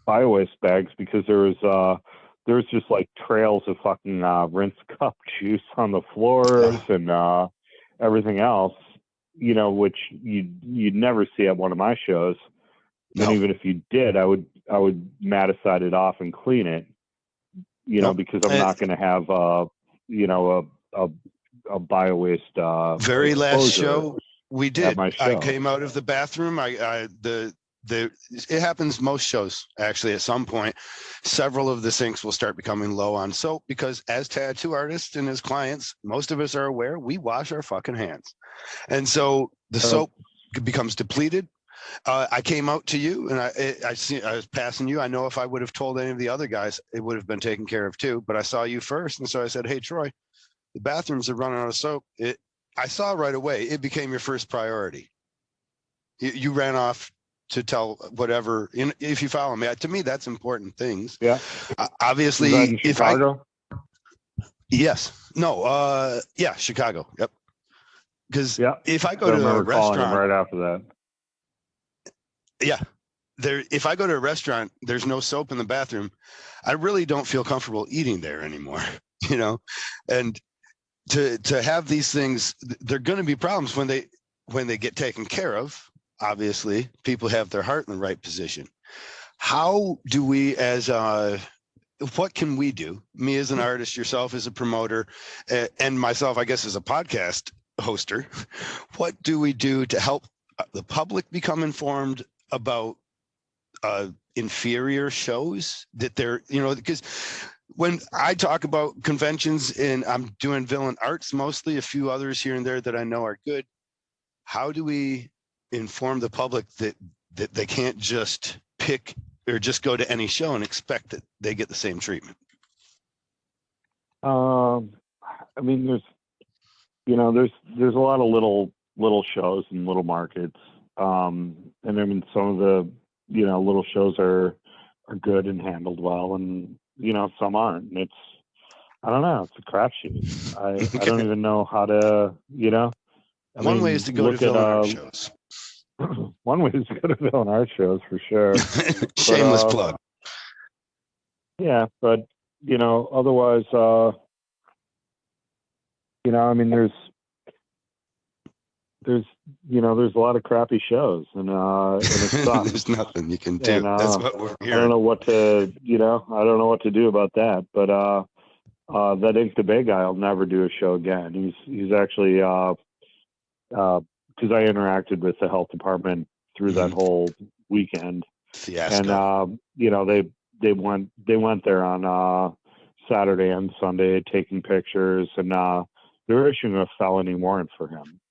bio-waste bags, because there was just like trails of fucking rinse cup juice on the floors and everything else, you know, which you'd never see at one of my shows. No. And even if you did, I would maticide it off and clean it, you know, because I'm not going to have a bio-waste. Very last show we did. I came out of the bathroom. It happens most shows, actually. At some point, several of the sinks will start becoming low on soap, because as tattoo artists and as clients, most of us are aware we wash our fucking hands, and so the soap becomes depleted. I came out to you, and I was passing you. I know if I would have told any of the other guys, it would have been taken care of too. But I saw you first, and so I said, "Hey, Troy, the bathrooms are running out of soap." I saw right away. It became your first priority. You ran off to tell whatever. If you follow me, to me, that's important things. Yeah. Obviously, in Chicago. Yes. No. Yeah. Chicago. Yep. Because if I go to a restaurant right after that. Yeah. If I go to a restaurant, there's no soap in the bathroom. I really don't feel comfortable eating there anymore, you know? And to have these things, they're going to be problems when they get taken care of. Obviously, people have their heart in the right position. How do we, what can we do? Me as an artist, yourself as a promoter, and myself, I guess, as a podcast hoster, what do we do to help the public become informed about inferior shows that they're, you know, because when I talk about conventions, and I'm doing Villain Arts mostly, a few others here and there that I know are good, how do we inform the public that they can't just pick or just go to any show and expect that they get the same treatment? I mean, there's a lot of little shows and little markets. And I mean, some of the, little shows are good and handled well, and, some aren't. And I don't know. It's a crapshoot. I don't even know how to, One way is to go to villain art shows. One way is to go to villain art shows for sure. Shameless plug. Yeah, but otherwise, I mean, there's a lot of crappy shows, and it sucks. There's nothing you can do. And, that's what we're hearing. I don't know what to, I don't know what to do about that. But that Ink the Bay guy will never do a show again. He's actually because I interacted with the health department through that whole weekend. Fiasco. And they went there on Saturday and Sunday taking pictures, and they were issuing a felony warrant for him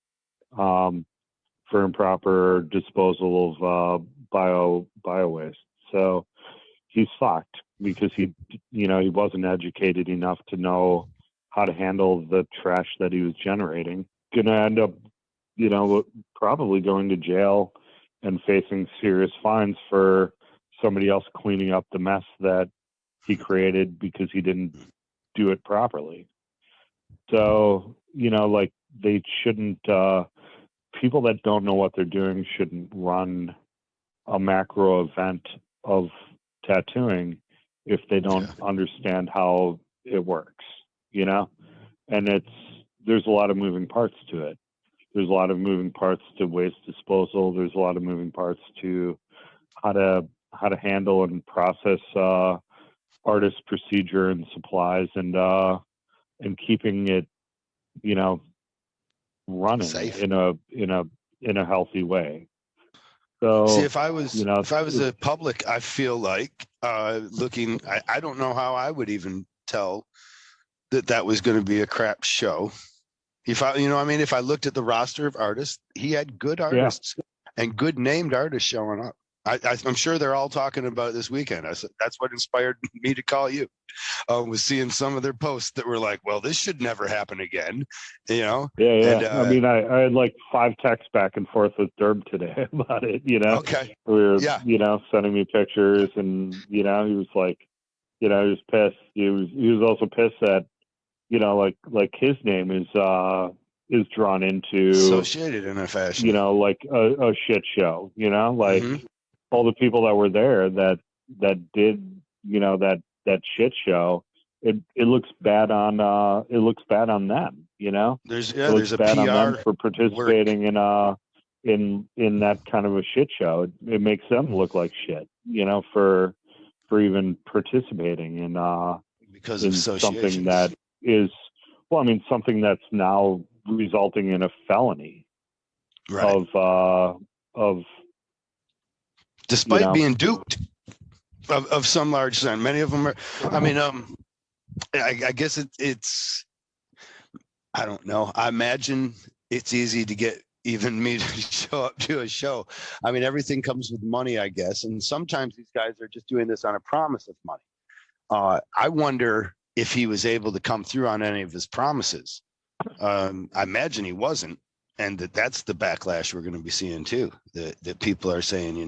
for improper disposal of bio waste. So he's fucked because he wasn't educated enough to know how to handle the trash that he was generating. Gonna end up probably going to jail and facing serious fines for somebody else cleaning up the mess that he created because he didn't do it properly. So, like, they shouldn't, people that don't know what they're doing shouldn't run a macro event of tattooing if they don't understand how it works, and there's a lot of moving parts to it. There's a lot of moving parts to waste disposal. There's a lot of moving parts to how to handle and process artist procedure and supplies, and keeping it, running safe in a healthy way. So see, if I was a public, I feel like looking, I don't know how I would even tell that was going to be a crap show. If I looked at the roster of artists, he had good artists and good named artists showing up. I'm sure they're all talking about it this weekend. That's what inspired me to call you. Was seeing some of their posts that were like, "Well, this should never happen again," Yeah. And, I mean, I had like 5 texts back and forth with Derb today about it. Okay. We were, sending me pictures, and he was like, he was pissed. He was also pissed that, like his name is drawn into associated in a fashion, like a shit show. Like all the people that were there that did that shit show. It looks bad on them. There's looks a bad PR on them for participating in that kind of a shit show. It makes them look like shit. For even participating in because of something that is, something that's now resulting in a felony, right? Of despite being duped of some large extent. Many of them are. I mean, I guess it's. I don't know. I imagine it's easy to get even me to show up to a show. I mean, everything comes with money, I guess, and sometimes these guys are just doing this on a promise of money. I wonder if he was able to come through on any of his promises. I imagine he wasn't, and that's the backlash we're going to be seeing too. That people are saying, he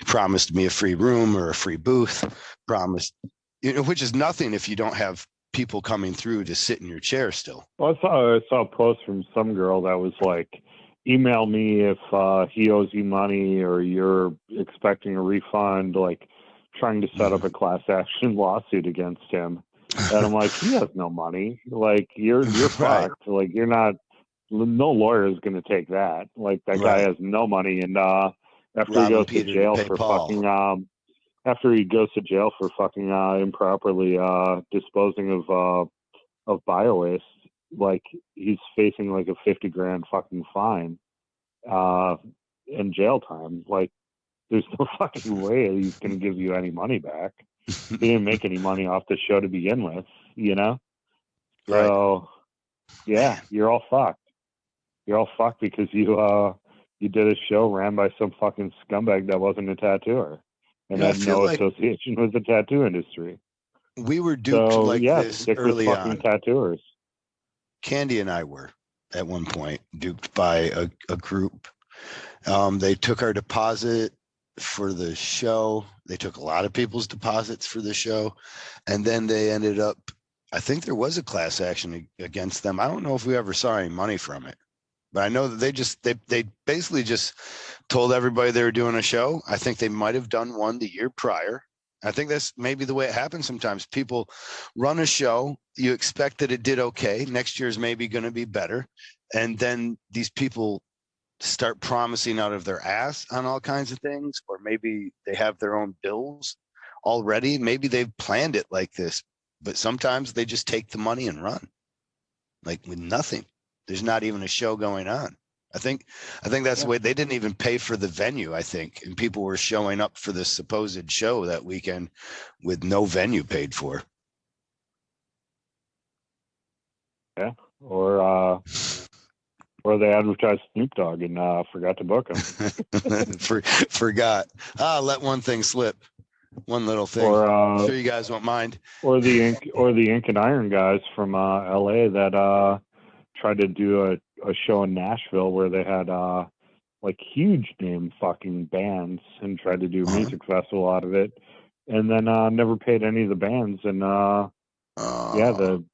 promised me a free room or a free booth, promised, which is nothing if you don't have people coming through to sit in your chair still. Well, I saw a post from some girl that was like, email me if he owes you money or you're expecting a refund, like trying to set up a class action lawsuit against him. And I'm like, he has no money. Like you're right. fucked. Like you're not. No lawyer is going to take that. Like that guy has no money, and after he goes to jail for fucking, after he goes to jail for fucking improperly disposing of bio waste, like he's facing like a $50,000 fucking fine, and jail time. Like there's no fucking way he's going to give you any money back. He didn't make any money off the show to begin with, Right. So yeah, you're all fucked. You're all fucked because you did a show ran by some fucking scumbag that wasn't a tattooer and had no association with the tattoo industry. We were duped this early on. Tattooers. Candy and I were at one point duped by a group They took our deposit for the show. They took a lot of people's deposits for the show. And then they ended up, I think there was a class action against them. I don't know if we ever saw any money from it, but I know that they basically just told everybody they were doing a show. I think they might have done one the year prior. I think that's maybe the way it happens sometimes. People run a show, you expect that it did okay. Next year's maybe going to be better. And then these people start promising out of their ass on all kinds of things, or maybe they have their own bills already. Maybe they've planned it like this, but sometimes they just take the money and run like with nothing. There's not even a show going on. I think that's the way. They didn't even pay for the venue, I think, and people were showing up for this supposed show that weekend with no venue paid for. Yeah, or they advertised Snoop Dogg and forgot to book him. Forgot. Let one thing slip. One little thing. Or I'm sure you guys won't mind. Or the Ink and Iron guys from LA that tried to do a show in Nashville where they had like huge name fucking bands and tried to do a music festival out of it, and then never paid any of the bands, and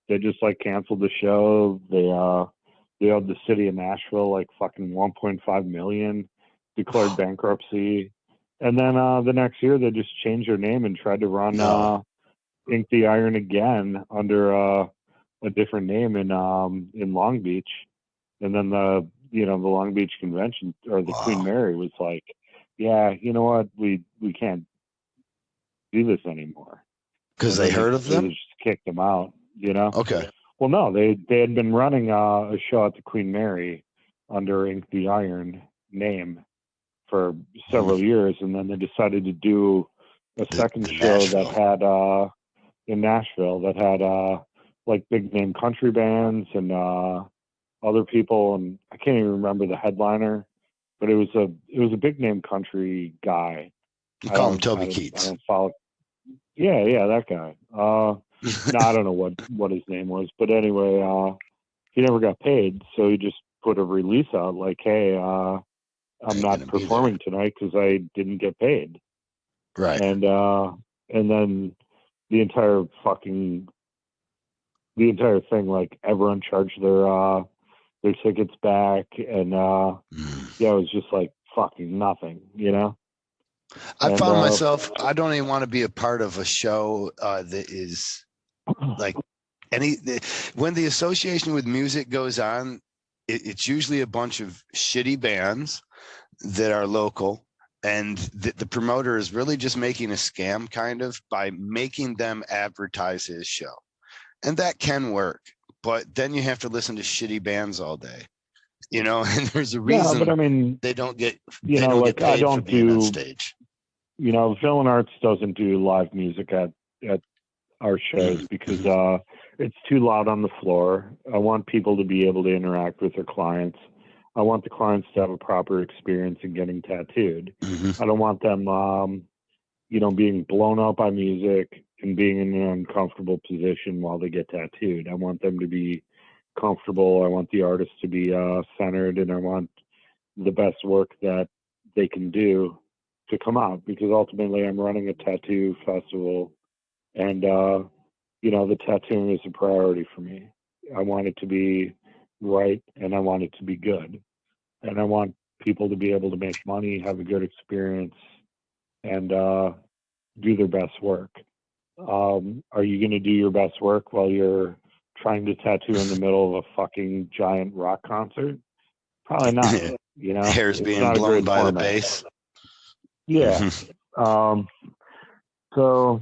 they just like canceled the show. They owed the city of Nashville like fucking $1.5 million, declared bankruptcy, and then the next year they just changed their name and tried to run Ink the Iron again under a different name in Long Beach, and then the Long Beach convention or the Queen Mary was like, yeah, you know what, we can't do this anymore because they heard of them. They just kicked them out. Okay. Well, no, they had been running a show at the Queen Mary under Ink the Iron name for several years, and then they decided to do a second show that had in Nashville that had like big name country bands and other people, and I can't even remember the headliner, but it was a big name country guy. You call him Toby Keats. I don't follow. Yeah, that guy. No, I don't know what his name was, but anyway, he never got paid, so he just put a release out like, hey, I'm not performing tonight because I didn't get paid. Right. And then the entire thing, like everyone charged their tickets back, and it was just like fucking nothing, I found myself, I don't even want to be a part of a show that is like when the association with music goes on, it's usually a bunch of shitty bands that are local, and the promoter is really just making a scam kind of by making them advertise his show. And that can work, but then you have to listen to shitty bands all day, and there's a reason but I mean, they don't get like, paid for being on stage. Villain Arts doesn't do live music at our shows because it's too loud on the floor. I want people to be able to interact with their clients. I want the clients to have a proper experience in getting tattooed. I don't want them, being blown up by music and being in an uncomfortable position while they get tattooed. I want them to be comfortable. I want the artist to be centered, and I want the best work that they can do to come out, because ultimately I'm running a tattoo festival, and the tattooing is a priority for me. I want it to be right, and I want it to be good, and I want people to be able to make money, have a good experience, and do their best work. Are you going to do your best work while you're trying to tattoo in the middle of a fucking giant rock concert? Probably not. Hair's being blown by the bass. Yeah. So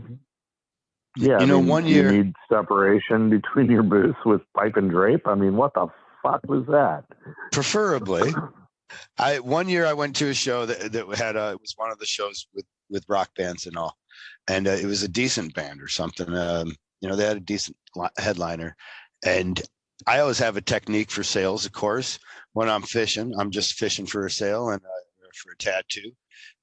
yeah, one year you need separation between your booths with pipe and drape. I mean, what the fuck was that? Preferably. One year I went to a show that had it was one of the shows with rock bands and all, and it was a decent band or something. They had a decent headliner, and I always have a technique for sales. Of course, when I'm fishing, I'm just fishing for a sale and for a tattoo.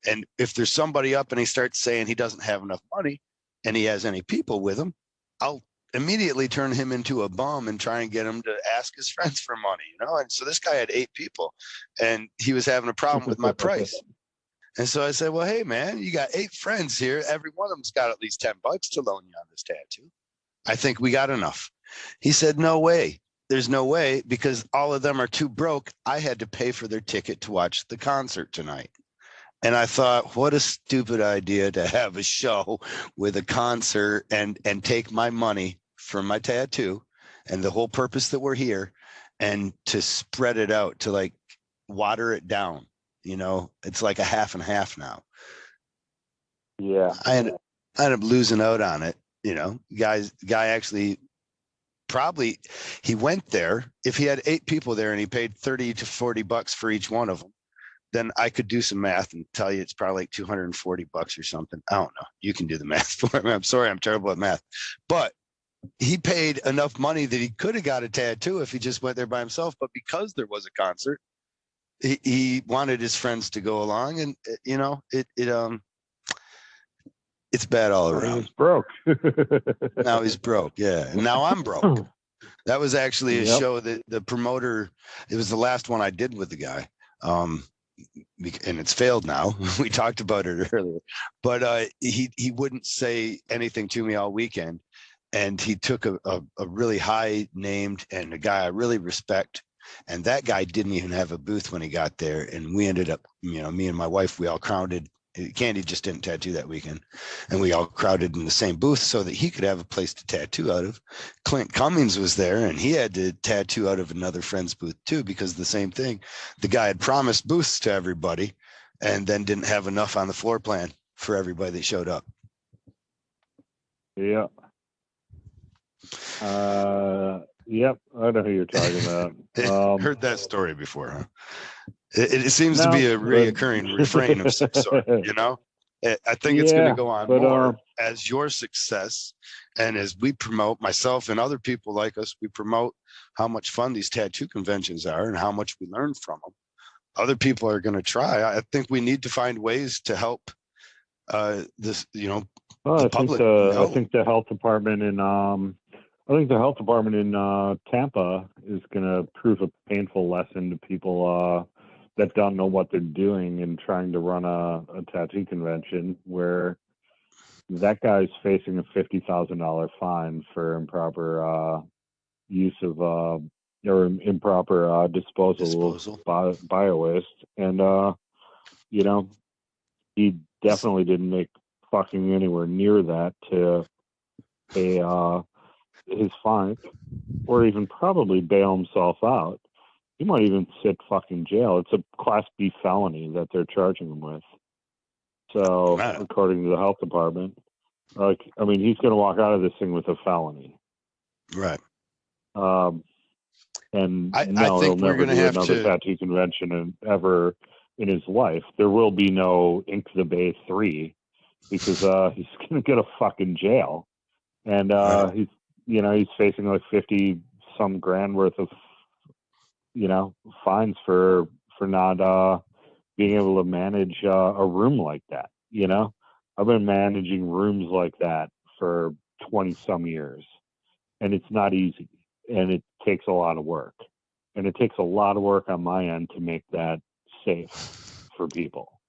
And if there's somebody up and he starts saying he doesn't have enough money and he has any people with him, I'll immediately turn him into a bum and try and get him to ask his friends for money, And so this guy had 8 people and he was having a problem with my price. And so I said, well, hey, man, you got 8 friends here. Every one of them's got at least $10 to loan you on this tattoo. I think we got enough. He said, no way. There's no way, because all of them are too broke. I had to pay for their ticket to watch the concert tonight. And I thought, what a stupid idea to have a show with a concert and take my money from my tattoo and the whole purpose that we're here, and to spread it out, to like water it down. It's like a half and half now. Yeah. I ended up losing out on it. Guy actually probably, he went there. If he had 8 people there and he paid $30 to $40 for each one of them, then I could do some math and tell you it's probably like $240 or something. I don't know. You can do the math for me. I'm sorry, I'm terrible at math. But he paid enough money that he could have got a tattoo if he just went there by himself. But because there was a concert, he wanted his friends to go along, and it's bad all around. He's broke. Now he's broke. Yeah. And now I'm broke. That was actually a show that the promoter, it was the last one I did with the guy. And it's failed now. We talked about it earlier, but he wouldn't say anything to me all weekend. And he took a really high named and a guy I really respect. And that guy didn't even have a booth when he got there. And we ended up, me and my wife, we all crowded. Candy just didn't tattoo that weekend. And we all crowded in the same booth so that he could have a place to tattoo out of. Clint Cummings was there and he had to tattoo out of another friend's booth too, because the same thing. The guy had promised booths to everybody and then didn't have enough on the floor plan for everybody that showed up. Yeah. Yep. I know who you're talking about. Heard that story before, huh? It seems to be a reoccurring refrain of some sort, I think it's going to go on more as your success, and as we promote, myself and other people like us, we promote how much fun these tattoo conventions are and how much we learn from them. Other people are going to try. I think we need to find ways to help this, the public. I think the health department in Tampa is going to prove a painful lesson to people that don't know what they're doing and trying to run a tattoo convention, where that guy's facing a $50,000 fine for improper use of or improper disposal of bio-waste. And, he definitely didn't make fucking anywhere near that to pay his fine, or even probably bail himself out. He might even sit fucking jail. It's a Class B felony that they're charging him with. So, according to the health department, he's going to walk out of this thing with a felony. Right. And I he'll think we're never going to do have another to tattoo convention ever in his life. There will be no Ink the Bay 3 because he's going to go to fucking jail. And he's facing like 50 some grand worth of fines for not being able to manage a room like that. I've been managing rooms like that for 20 some years, and it's not easy, and it takes a lot of work, and it takes a lot of work on my end to make that safe for people.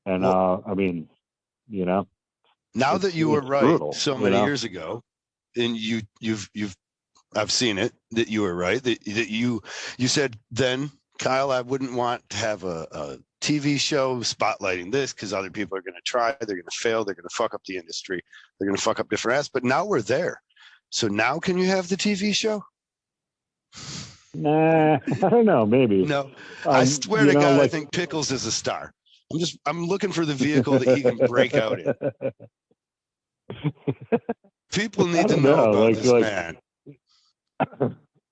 And now that you were right brutal, so many years ago, and I've seen it, that you were right, that you said then, Kyle, I wouldn't want to have a TV show spotlighting this because other people are going to try, they're going to fail, they're going to fuck up the industry, they're going to fuck up different aspects. But now we're there. So now can you have the TV show? Nah, I don't know, maybe. No, I swear to God, I think Pickles is a star. I'm looking for the vehicle that he can break out in. People need to know about this man.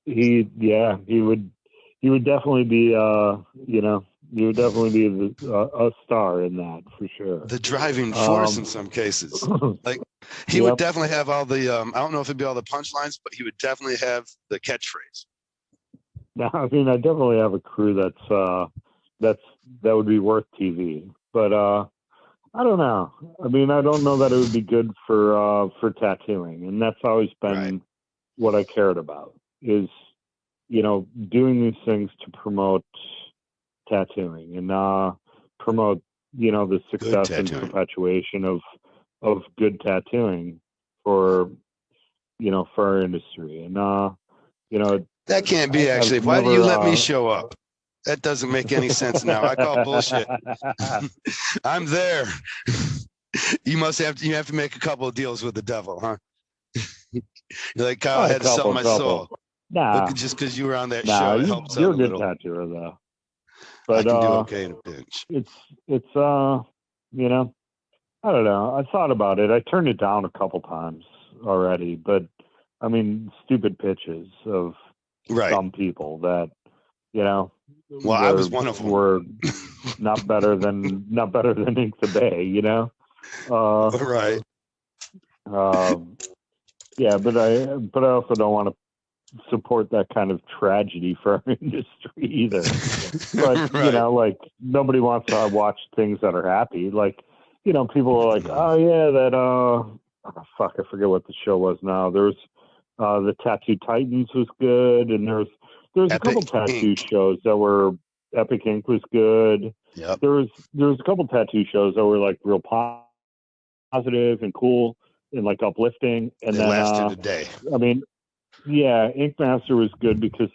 He would definitely be he would definitely be a star in that for sure. The driving force in some cases. Like he would definitely have all the I don't know if it'd be all the punchlines, but he would definitely have the catchphrase. No, I definitely have a crew that would be worth TV. But I don't know. I mean, I don't know that it would be good for tattooing, and that's always been Right. what I cared about is, doing these things to promote tattooing and promote, the Good success and tattooing. perpetuation of good tattooing for, for our industry. And That can't be I've actually. Why do you never. let me show up? That doesn't make any sense now. I call bullshit. I'm there. You have to make a couple of deals with the devil, huh? You're like, Kyle, I A had to sell my soul. Nah, Look, just because you were on that nah, show, it helps you're out a a good little. tattooer though. I But can do okay in a pinch. it's I don't know. I thought about it. I turned it down a couple times already, but I mean, stupid pitches of Right. some people that Well, I was one of them. were not better than Ink the Bay, Right. Yeah, but I also don't want to support that kind of tragedy for our industry either. But Right. like nobody wants to watch things that are happy. Like, people are like, oh yeah, that fuck, I forget what the show was now. There's the Tattoo Titans was good, and there's a couple tattoo shows that were Epic Ink was good. Yep. There's a couple tattoo shows that were like real positive and cool and like uplifting. And they then lasted a day. I mean, yeah, Ink Master was good because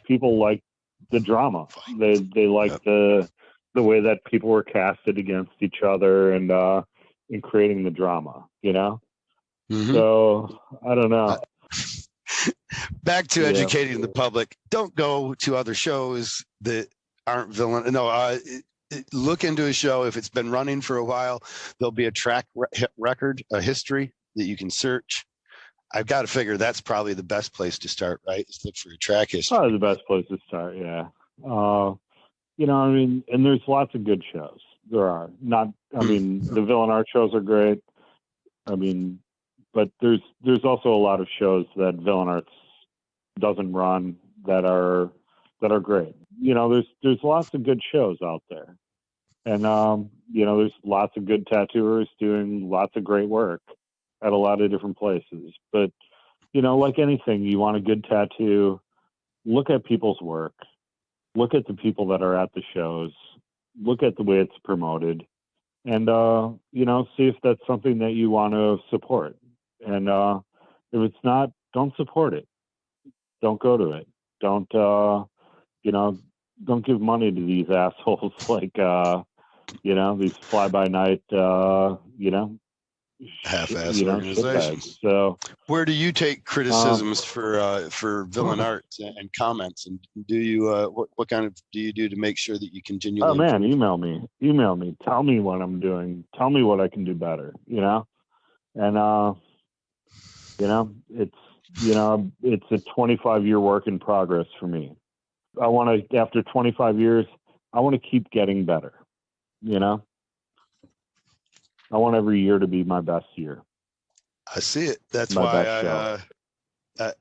people liked the drama. They liked the way that people were casted against each other and in creating the drama, Mm-hmm. So I don't know. Back to educating the public. Don't go to other shows that aren't villain. No, look into a show. If it's been running for a while, there'll be a track record, a history that you can search. I've got to figure that's probably the best place to start, right? Is look for a track history. Probably the best place to start, yeah. I mean, and there's lots of good shows. There are. I mean, the villain art shows are great. I mean, but there's also a lot of shows that Villain Arts doesn't run that are great. There's lots of good shows out there. And there's lots of good tattooers doing lots of great work at a lot of different places. But like anything, you want a good tattoo, look at people's work, look at the people that are at the shows, look at the way it's promoted, and see if that's something that you want to support. And if it's not, don't support it. Don't go to it. Don't don't give money to these assholes like these fly by night half-ass organizations. So where do you take criticisms for villain arts and comments, and do you what kind of do you do to make sure that you continually improve? email me, tell me what I'm doing, tell me what I can do better, and it's a 25-year work in progress for me. I want to, after 25 years, I want to keep getting better. I want every year to be my best year. I see it. That's why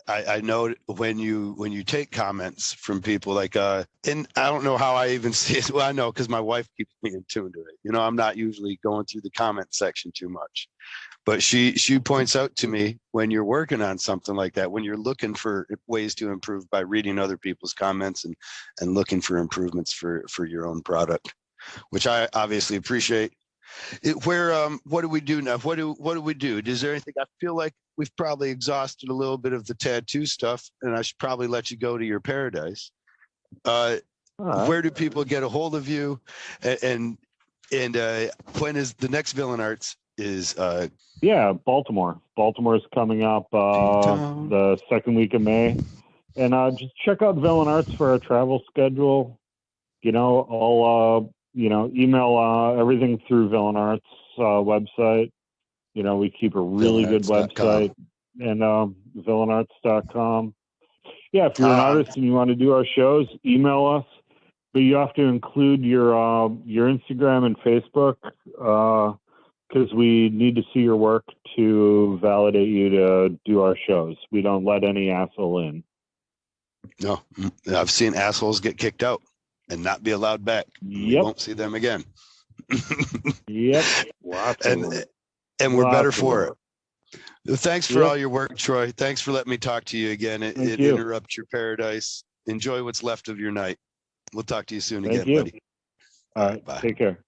I know when you take comments from people like and I don't know how I even see it. Well, I know because my wife keeps me in tune to it. I'm not usually going through the comment section too much, but she points out to me when you're working on something like that, when you're looking for ways to improve by reading other people's comments and looking for improvements for your own product, which I obviously appreciate. What do we do now? What do we do? Is there anything? I feel like we've probably exhausted a little bit of the tattoo stuff, and I should probably let you go to your paradise. Right. Where do people get a hold of you? And when is the next Villain Arts? Is Baltimore. Baltimore's coming up the second week of May, and just check out Villain Arts for our travel schedule. I'll email everything through Villain Arts website. We keep a really good website, and villainarts.com. Yeah, if you're an artist and you want to do our shows, email us, but you have to include your Instagram and Facebook because we need to see your work to validate you to do our shows. We don't let any asshole in. No, I've seen assholes get kicked out and not be allowed back. You won't see them again. Yep. Lots of them. And we're Lots better of for them. it. Thanks for Yep. all your work, Troy. Thanks for letting me talk to you again. It Thank you. interrupts your paradise. Enjoy what's left of your night. We'll talk to you soon Thank again, you. buddy. All right. Bye. Take care.